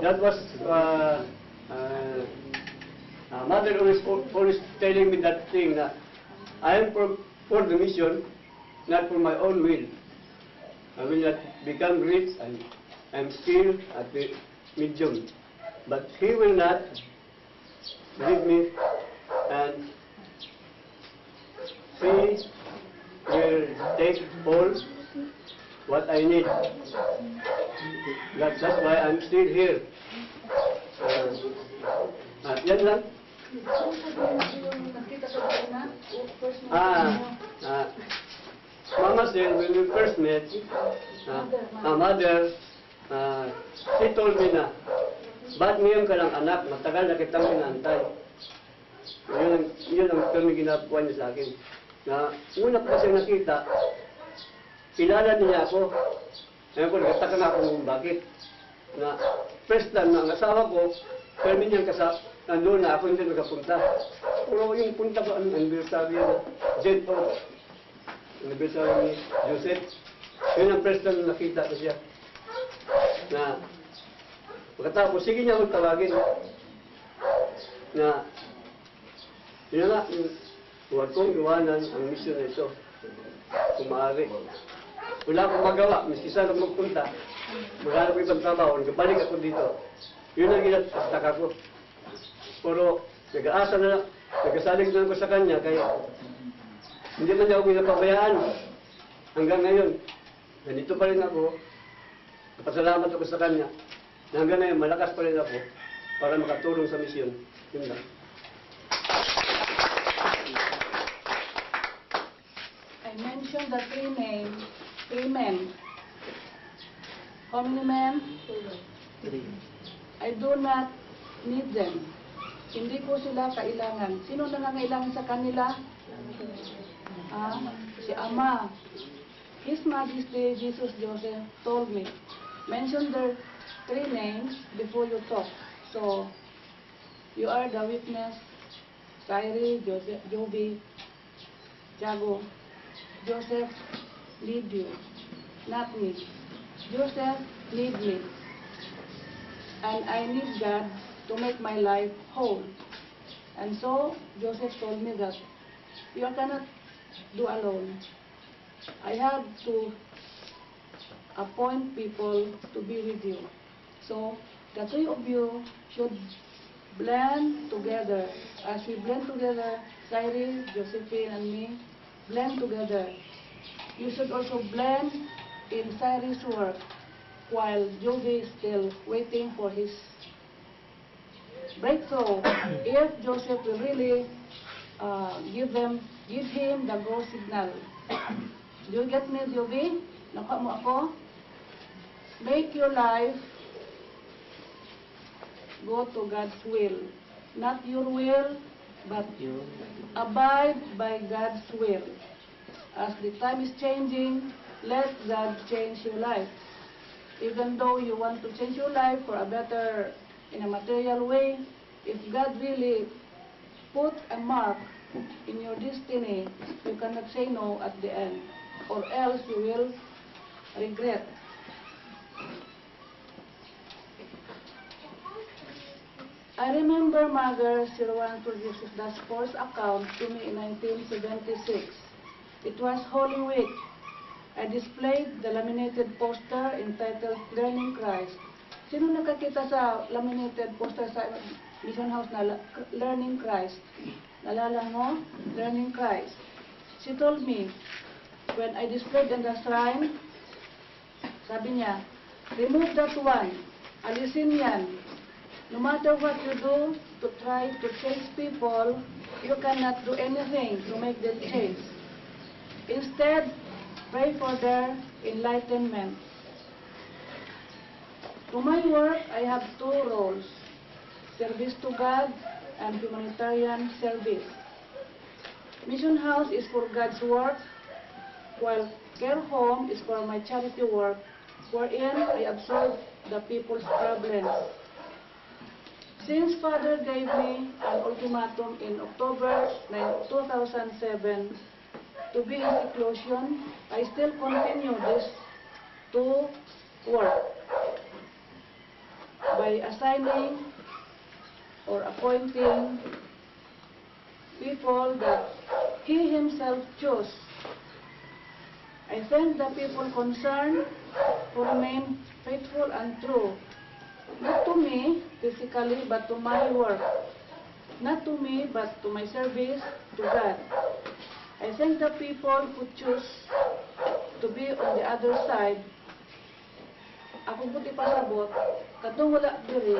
That was Mother always telling me that thing that I am for the mission, not for my own will. I will not become rich and I'm still at the medium. But he will not leave me and he will take all what I need. That's why I'm still here. Yan lang. Mama Cel, when we first met, Mother, she told me na, ba't ngayon ka lang anak, matagal na kitang inaantay. Yun ang term ginagawa niya sa akin. Na una ko siyang nakita, kilala niya ako. Ngayon ko, nagtataka na ako kung bakit. Na first time na ang asawa ko, pero niyang nandun na ako hindi nakapunta. Pero yung punta ko, ang anniversary na Z.O. Anniversary ni Joseph. Yun ang first time na nakita ko siya. Na pagkatapos, sige niya akong tawagin. Na yun nga, huwag kong iwanan ang mission na ito. Kung maaari. Wala akong magawa, miski saan ako magpunta. Maghanap ko ibang trabaho, nagabalik ako dito. Yun ang ginataka ko. Pero nag-aasa na lang, nagkasalig na ako sa kanya, kaya hindi man niya ako pinapabayaan. Hanggang ngayon, nandito pa rin ako. Pasalamat ako sa kanya. Na hanggang ngayon, malakas pa rin ako para makatulong sa misyon. Yun lang. I mentioned the three men. How many men? I do not need them. Hindi ko sila kailangan. Sino nangangailangan sa kanila? Si Ama. His Majesty Jesus Joseph told me, mention their 3 names before you talk. So, you are the witness. Kyrie, Joby, Jago. Joseph need you, not me. Joseph need me. And I need God to make my life whole. And so, Joseph told me that you cannot do alone. I have to appoint people to be with you. So, the 3 of you should blend together. As we blend together, Kyrie, Josephine, and me, blend together. You should also blend in Cyrie's work while Joby is still waiting for his breakthrough. If Joseph will really give him the go signal. Do you get me, Joby? Nakuha mo ako? Make your life go to God's will. Not your will, but abide by God's will. As the time is changing, let God change your life. Even though you want to change your life for a better, in a material way, if God really put a mark in your destiny, you cannot say no at the end, or else you will regret. I remember Mother Sirwan produces the sports account to me in 1976. It was Holy Week. I displayed the laminated poster entitled Learning Christ. Sino nakakita sa laminated poster sa Mission House na Learning Christ? Nalala mo? Learning Christ. She told me, when I displayed in the shrine, sabi niya, remove that one. Alisin yan. No matter what you do to try to change people, you cannot do anything to make them change. Instead, pray for their enlightenment. To my work, I have 2 roles, service to God and humanitarian service. Mission House is for God's work, while Care Home is for my charity work, wherein I absorb the people's problems. Since Father gave me an ultimatum in October 2007 to be in seclusion, I still continue this to work by assigning or appointing people that He Himself chose. I thank the people concerned who remain faithful and true, not to me physically, but to my work. Not to me, but to my service to God. I thank the people who choose to be on the other side. Ako buti pasabot, katong wala diri,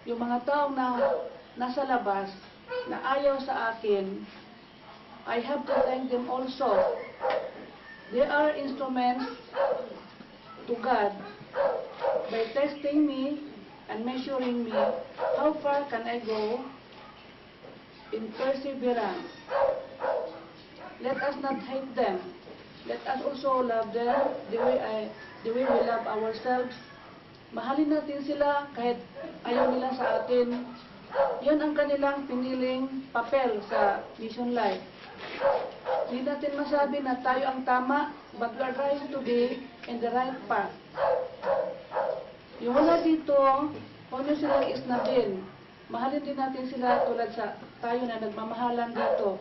yung mga taong na nasa labas, na ayaw sa akin, I have to thank them also. They are instruments to God by testing me and measuring me how far can I go in perseverance. Let us not hate them. Let us also love them the way we love ourselves. Mahalin natin sila kahit ayaw nila sa atin. Yan ang kanilang piniling papel sa mission life. Hindi natin masabi na tayo ang tama, but we are trying to be in the right path. Yung wala dito, kung ano silang isnabin, mahalin din natin sila tulad sa tayo na nagmamahalan dito.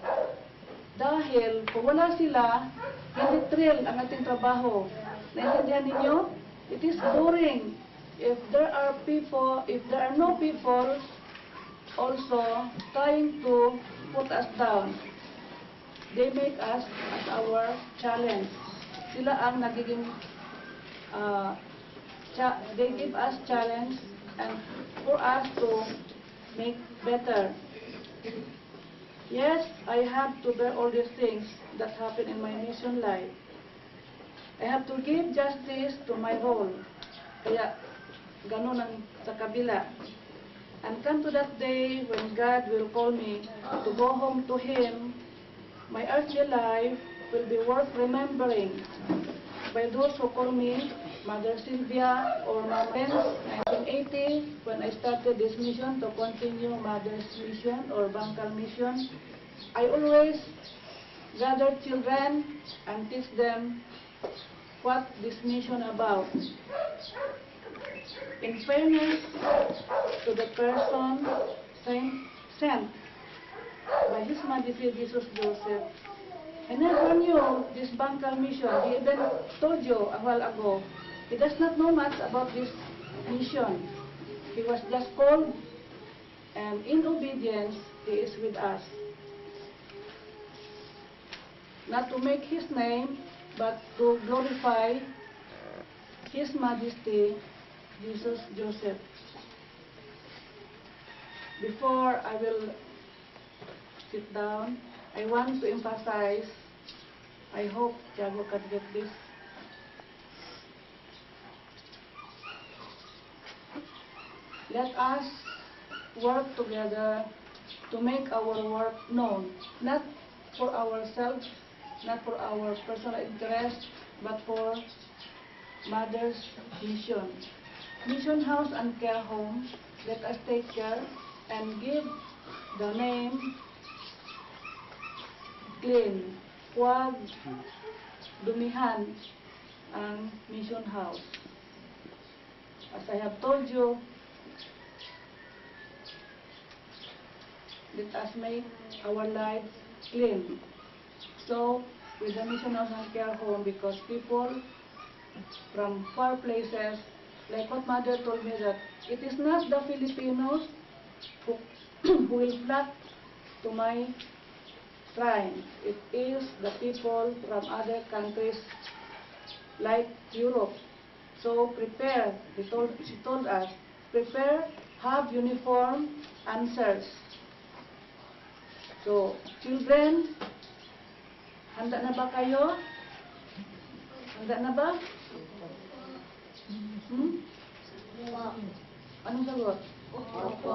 Dahil kung wala sila, hindi thrill ang ating trabaho. Naintindihan ninyo? It is boring. If there are no people also trying to put us down, they make us as our challenge. Sila ang nagiging they give us challenge and for us to make better. Yes, I have to bear all these things that happen in my mission life. I have to give justice to my role. Kaya, ganun ang sa kabila. And come to that day when God will call me to go home to Him, my earthly life will be worth remembering by those who call me Mother Sylvia or Mama. Since 1980, when I started this mission to continue Mother's mission or Bangkal mission, I always gather children and teach them what this mission about. In fairness to the person sent by His Majesty Jesus Joseph, I never knew this Bangkal mission. He even told you a while ago, he does not know much about this mission. He was just called, and in obedience, he is with us. Not to make his name, but to glorify His Majesty Jesus Joseph. Before I will sit down, I want to emphasize, I hope Tiago can get this. Let us work together to make our work known, not for ourselves, not for our personal interest, but for Mother's mission. Mission house and care home, let us take care and give the name clean. Huwag dumihan ang mission house. As I have told you, let us make our lives clean. So, with the mission house and care home, because people from far places, like what Mother told me, that it is not the Filipinos who will flock to my shrine. It is the people from other countries like Europe. So prepare, she told us, prepare, have uniform answers. So, children, handa na ba kayo? Handa na ba? Anong sagot? Opo.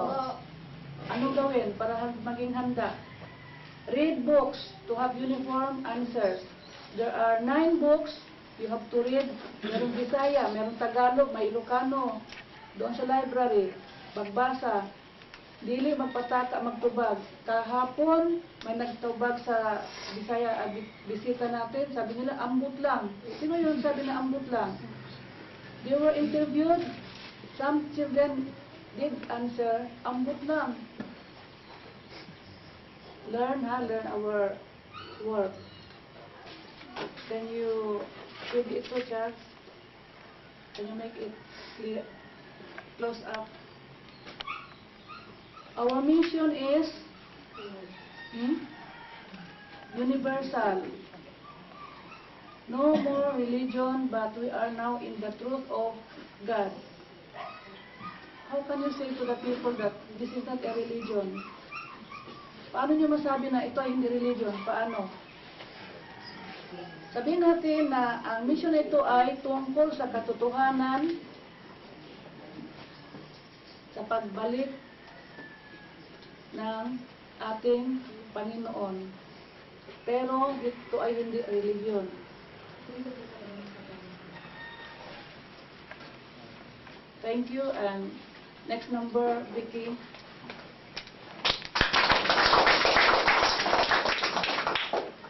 Anong gawin para maging handa? Read books to have uniform answers. There are 9 books you have to read. Merong Bisaya, merong Tagalog, may Ilocano. Doon sa library, magbasa. Dili magpataka, magtubag. Kahapon, may nagtubag sa Bisaya, bisita natin. Sabi nila, ambot lang. Sino yun sabi na ambot lang? They were interviewed. Some children did answer, ambot lang. Learn our work. Can you read it to Charles? Can you make it clear, close up? Our mission is universal. No more religion, but we are now in the truth of God. How can you say to the people that this is not a religion? Paano nyo masabi na ito ay hindi religion? Paano? Sabihin natin na ang mission na ito ay tungkol sa katotohanan, sa pagbalik ng ating Panginoon. Pero ito ay hindi religion. Thank you, and next number, Vicky.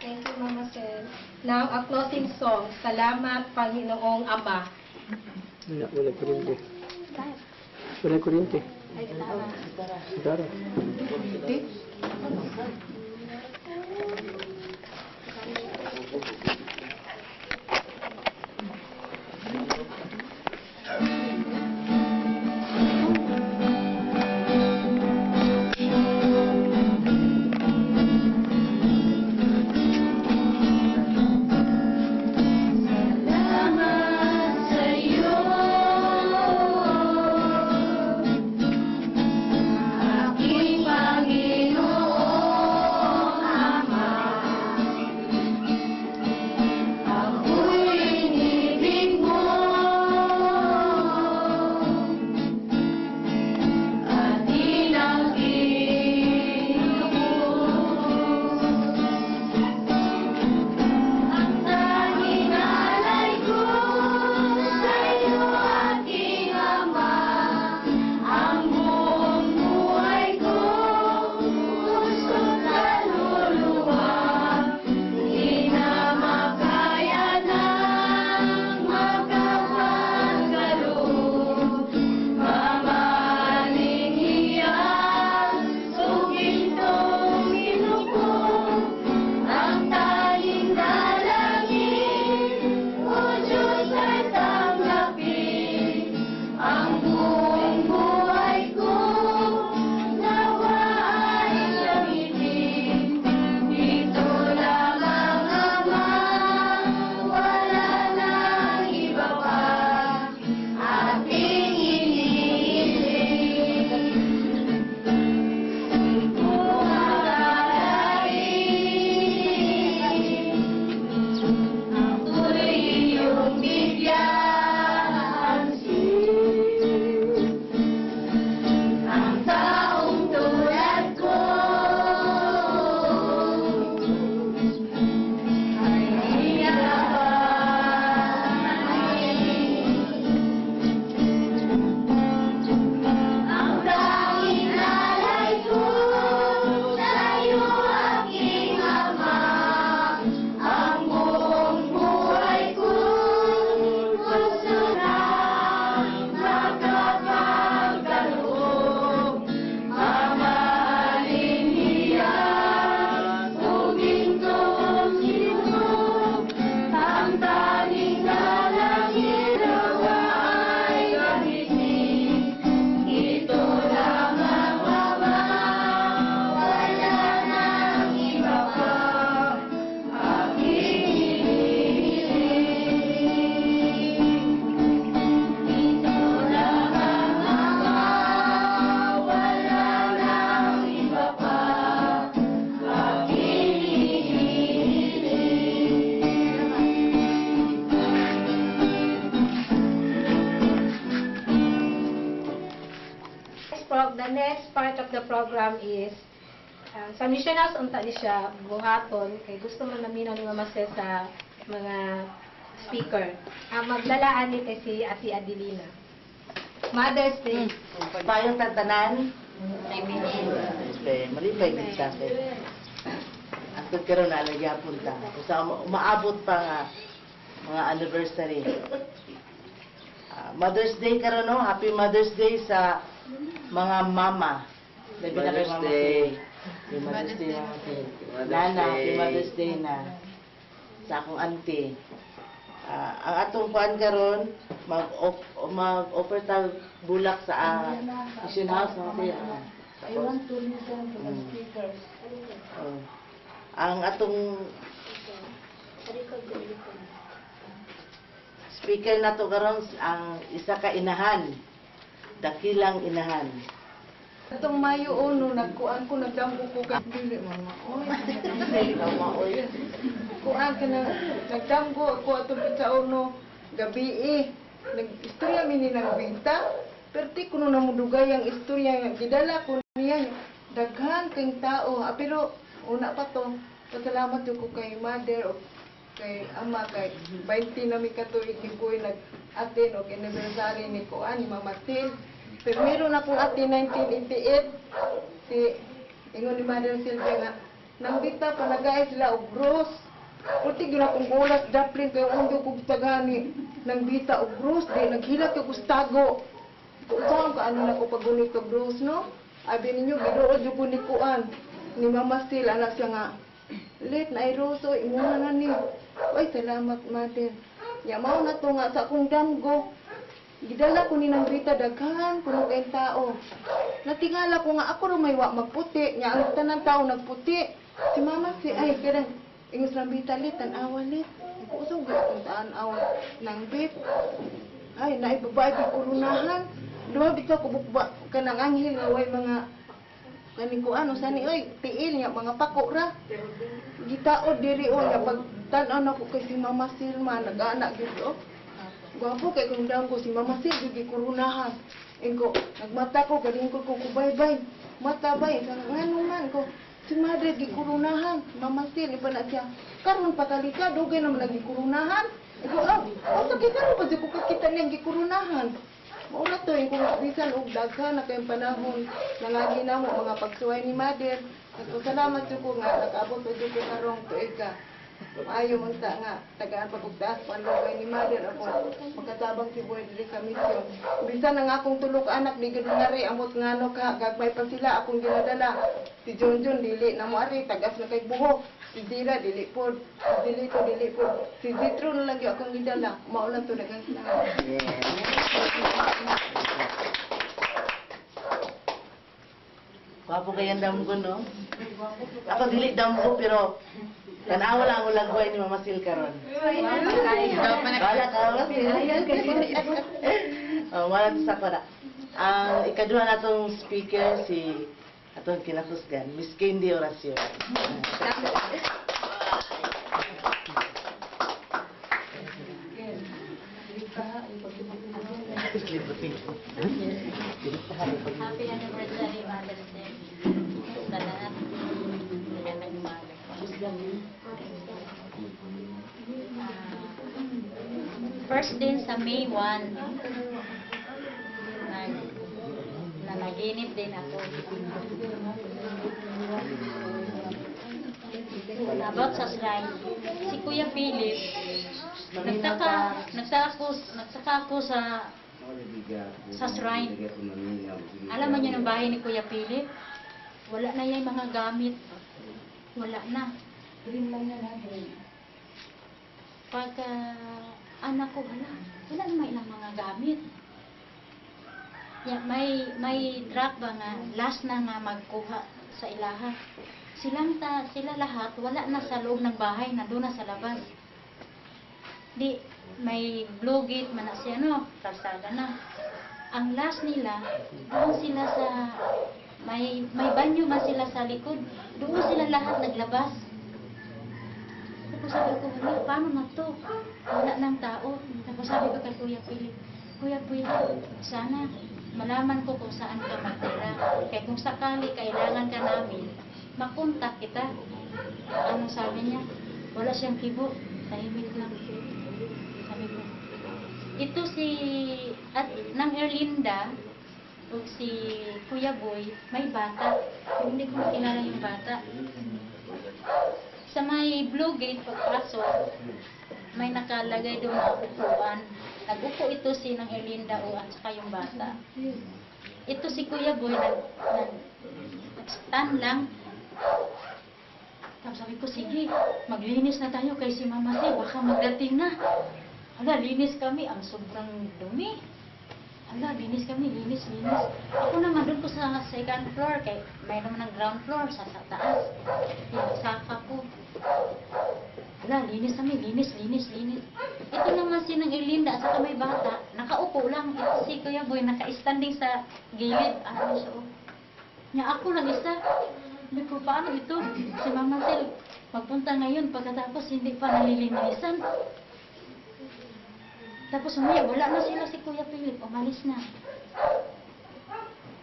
Thank you, Mama Sel. Now, a closing song, Salamat, Panginoong Ama. Wala kuryente. Wala kuryente. Ay, tara. Gitara. Salamat sa iyong the next part of the program is sa mission house unta ni siya buhaton kay gusto man naminaw ni Mama Sel sa mga speaker. Ang maglalaan ni kay si Ate Adelina. Mother's Day. Payong tantanan. Malipay din sa akin. Ang karon na nagyapon ta. Sa umaabot pa nga mga anniversary. Mother's Day karon no, Happy Mother's Day sa mga mama. Mother's Day. Happy Mother's Day. Nana, Happy Mother's Day na. Sa akong auntie. Ang atong kuan karon mag-offer ta bulak sa mission house no kaya. I want to listen to the speakers. Ang atong speaker nato karon ang isa ka inahan. Dakilang inahan. Itong Mayo uno, nagkuan ko, nagdamgo ko ka. Dili, mama. Oy. Kuan ka na, nagdamgo ako atong sa uno, gabi Nag-istorya mini ng binta. Perti ko na mudugay ang istorya. Gidala ko niya. Daghan kang tao. Pero, una pa to, pasalamat ko kay mother o kay ama, kay 20 na may katuig ni Kuy nag-attend o anniversary ni Kuan, ni Mama Sil. Pero meron akong ati 1988, si ingon ni Mother Sylvia nga, nang bita pa nagay sila og gross. Puti gina kong gulas, daplin kayo undo kong tagani, nang bita og gross, di naghilat ko gustago. Kung saan ka ano na ko pagunit og gross, no? Abi ninyo, gidood yung kunikuan. Ni Mama Sil, anak siya nga, late na ay roso, imuna na ni. Ay, salamat, Mother. Ya, mao na to nga sa akong damgo. Gidala ko ni nang bita daghan kuno kay tao. Natingala ko nga ako ro may wa magputi, nya ang tanan tao nagputi. Si Mama si ay kada ingos lang bita lit tan-awa lit. Ko usog gyud tan-awa nang bit. Ay naay babae di kurunahan. Duha bitaw ko bukba kanang anghel nga way mga kaning ko ano sani oy tiil nya mga pako ra. Gitaod diri o nya pag tan-aw na ko kay si Mama Sirma nag-anak gyud oh. Gwapo kay kung daw ko si Mama Sil, di kurunahan. Engko, nagmata ko, galing ko kubay-bay. Mata bay, ngano man ko. Si Mother, di kurunahan. Mama Sil, iba na siya. Karon patalika, dugay naman nag kurunahan. Engko, sakit karon pa di ko kakita niyang gikurunahan. Mauna to, engko, bisan og daghan na kayong panahon. Nangagi na mo mga pagsuway ni Mother. At salamat ko nga, nag-abot pa dito karong tuig ka. Ayaw mong nga, tagaan pagkugdaas, panlogay ni Mother, ako magkatabang si Boy dili sa misyon. Bisa na nga akong tulog anak, di gano'n nga rin, amot nga no ka, gagmay pa sila, akong ginadala. Si Junjun, dili na mo ari, tagas na kay buhok. Si Dira, dili po, dili po. Si Zitro na lang yung akong gidala, maulan to nagang sila. Wapo kayang damgo, no? Ako dili damgo, pero tanawa lang ang lagway ni Mama Sil karon. Wala ka, Mama Sil. Wala sa ko na. Ang ikaduha natong speaker, si atong kinakusgan, Miss Candy Oracion. Happy anniversary, Mother's Day. Sa lahat. First din sa May 1, nanaginip din ako. About sa shrine, si Kuya Philip, nagsaka ako sa shrine. Alam mo niyo ng bahay ni Kuya Philip? Wala na yung mga gamit. Wala na. Pagka anak ko, wala na ilang mga gamit. May truck ba nga, last na nga magkuha sa ilaha. Sila lahat, wala na sa loob ng bahay, nandun na sa labas. Di, may blue gate man na siya, kalsada na. Ang last nila, doon sila sa, may banyo man sila sa likod, doon sila lahat naglabas. Tapos sabi ko, paano na to? Wala ng tao. Tapos sabi ko kay Kuya Philip, sana malaman ko kung saan ka magtira. Kaya kung sakali kailangan ka namin, makontak kita. Ano sabi niya? Wala siyang kibo. Tahimik lang. Sabi ko, ito si nang Erlinda o si Kuya Boy, may bata. Hindi ko makilala yung bata. Sa may blue gate pagpasok, may nakalagay doon na upuan. Nag-upo ito si nang Erlinda o at saka yung bata. Ito si Kuya Boy, nag-stand lang. Tapos sabi ko, sige, maglinis na tayo kay si Mama Sel, baka magdating na. Hala, linis kami, ang sobrang dumi. Hala, linis kami, linis. Ako naman doon ko sa second floor, kay mayroon ng ground floor sa taas. Pinasaka ko. Hala, linis kami, linis. Ito naman si nang Erlinda at saka may bata, nakaupo lang. Ito si Kuya Boy, naka-standing sa gilid. Ano siya, oh. Nya ako lang isa. Sabi ko, paano ito? Si Mama Sel, magpunta ngayon pagkatapos hindi pa nalilinisan. Tapos umaya, wala na sila si Kuya Philip, umalis na.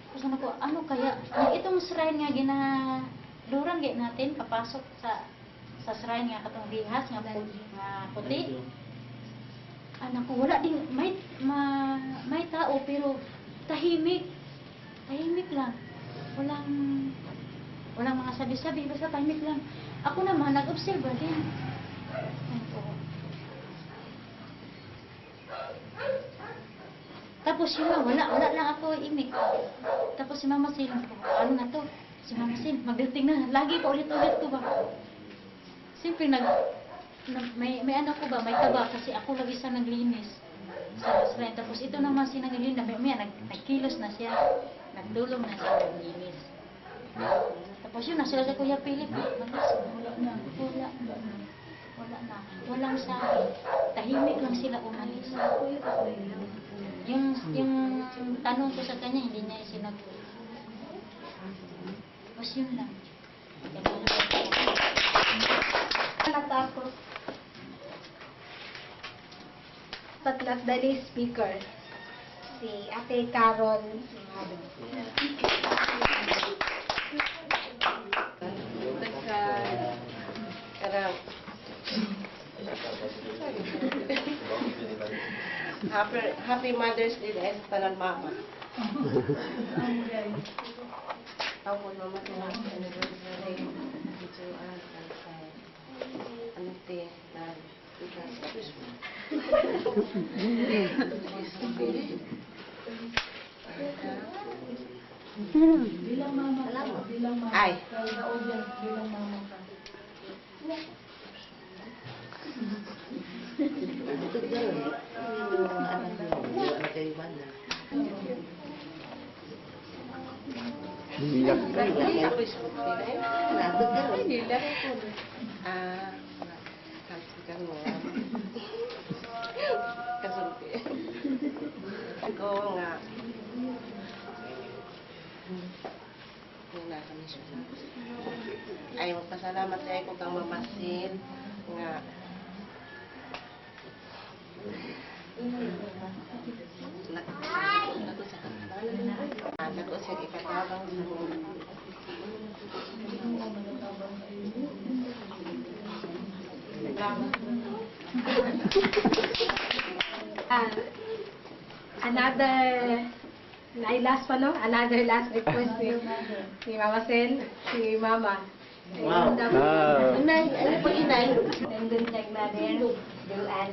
Tapos ako, ano kaya? Itong shrine nga ginadurang natin, papasok sa shrine nga katong rihas nga puti. Anak ko, wala din, may tao pero tahimik. Tahimik lang. Walang mga sabi-sabi, basta tahimik lang. Ako naman, nag-observe din. Ayun po. Tapos yun lang, wala lang ako imik. Tapos si Mama Sil, ano na to? Si Mama Sil, magdating na. Lagi pa ulit-ulit ko ba? Siyempre, may ano ko ba, may taba kasi ako lang isa naglinis sa shrine. Tapos ito naman si Nangilinda, nagkilos na siya. Nagdulong na siya naglinis. Tapos yun, nasa sa Kuya Philip, wala na. Walang sabi. Tahimik lang sila umalis. Yung tanong ko sa kanya, hindi niya sinagot. Tapos yun lang. Natakot. Tatlat dali speaker. Si Ate Carol. Happy Mother's Day sa tanan mama. Ako naman na anniversary. Ano te na Bilang mama ka. Ay. Sa audience, bilang mama ka. Ito gano'n. Yung anak mo, yung anak kayo banda. Iyak. Ako isulti na yun. Ito gano'n. Nilak ko. Kalsi ka mo. Kasulti. Ako nga. Wala kami siya. Ay, magpasalamat tayo kung kang mamasin. Nga. Nako siya ikatabang another last request si Mama Sel, si Mama. Wow. Inay, ano po inay? Nandun sa mother, doon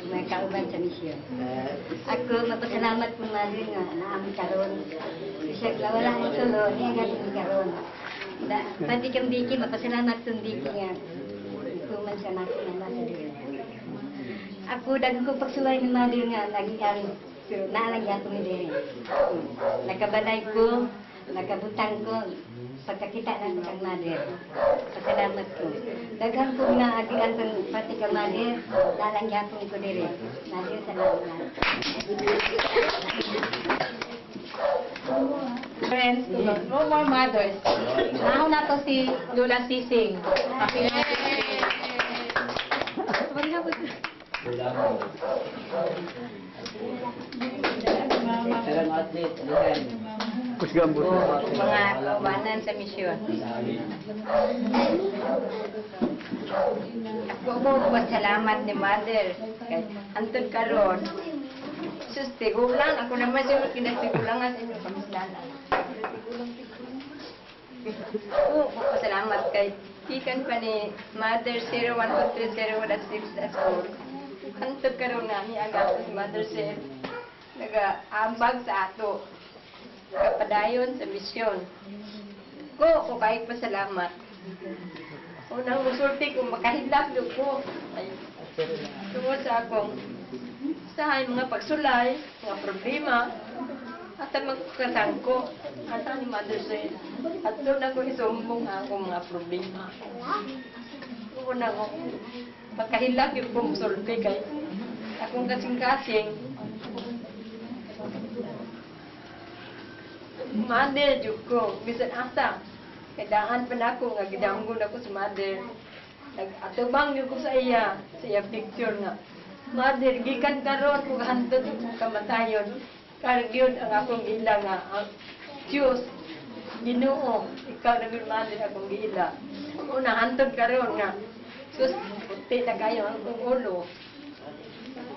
may kauban sa misyon. Ako, mapasalamat po mother nga naaming karoon. Siya wala ang tulo, niya galing karoon. Pati kang Diki, mapasalamat kong Diki nga. Kuman sa natin na mother. Ako, dagang ko pagsuway ni mother nga, naging ari. Pero naalagyan ko ni Dere. Nakabalay ko, nakabutang ko. Pagkakita na ko kang mother, pasalamat ko. Dagang ko na agian kang pati kang mother, dalang yapon ko dire. Mother, salamat. Friends, no more mothers. Now na to si Lula Sising. Happy birthday. Kusgambot. Mga kaubanan sa misyon. Ako po pasalamat ni Mother. Kay antod karon. Sus, tigulang. Ako naman siya kinatigulangan sa inyo kamislanan. Ako pasalamat kay ikan pa ni Mother 01230164. Antod karon na niagap si Mother Sir. Nag-ambag sa ato. Kapadayon sa misyon. Ko kahit pasalamat. Unang musulti kung makahilak doon ko. Ay, tungkol sa akong sa mga pagsulay, mga problema, at ang magkasangko. At ni Mother Sir. At doon ako isumbong akong mga problema. Una ko, makahilak yung kong musulti kay akong kasing-kasing. Mother, juk ko, bisan asa. Kailangan pa na ako, nga gidamgon ako sa Mother. Nag-atubang ko sa iya picture nga. Mother, gikan karon kung hantod kong kamatayon. Kargyod ang akong ila nga, ang Diyos, Ginoo, ikaw na bin Mother akong ila. Una, hantod karon nga. Sus, puti na kayo ang kong ulo.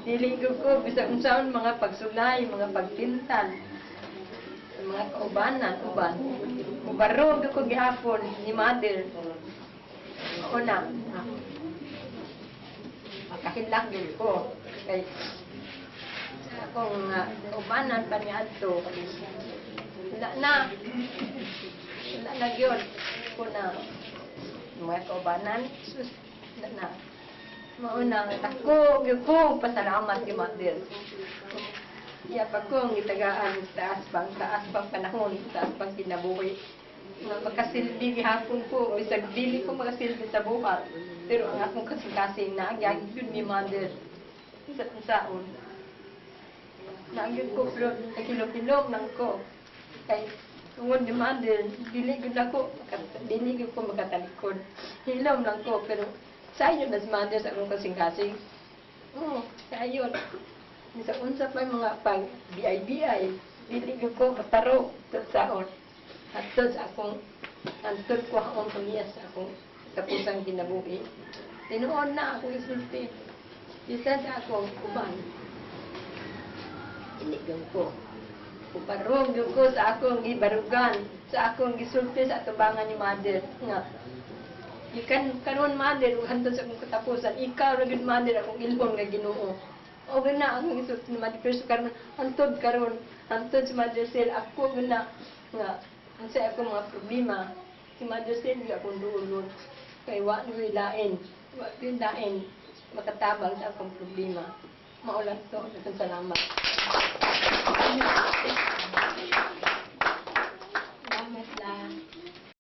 Diligo ko, bisan unsaon mga pagsulay, mga pagpintan. Mga kaubanan, uban. Ubarog ako gihapon ni Mother. Una, makahilak din ko. Kay akong kaubanan pa niya ato. Wala na yun. Una, mga kaubanan, sus, wala na. Mauna, ako, yung pasalamat kay Mother. Iya pa kong itagaan taas pang panahon, taas pang kinabuhi. Makasilbi gihapon ko, bisag dili ko makasilbi sa buhat. Pero ang akong kasing-kasing naagyagid yun ni Mother. Sa-saon. Naagyagid ko, pero nakilom-kilom lang ko. Kay, tungod ni Mother, dili ko makatalikod. Hilom lang ko, pero sayon na si Mother sa akong kasing-kasing. Oo, sayon. Unsa pa mga pag-BI-BI, dili ko mataro sa saon. Hatod sa akong, antod ko akong pangiyas sa akong tapusang kinabuhi. Tinuon na akong isulti. Isa sa akong uban. Inigang ko. Ubarog ko sa akong ibarugan, sa akong gisulti sa atubangan ni Mother. Nga, ikan karon Mother, hantod sa akong katapusan, ikaw na gid Mother akong ilhon nga Ginoo. O gana ang isot ni Mother Teresa karon antod si Mother Sir ako gana nga unsay ako mga problema si Mother Sir nga akong duolon kay wa lain makatabang sa akong problema maulat to salamat.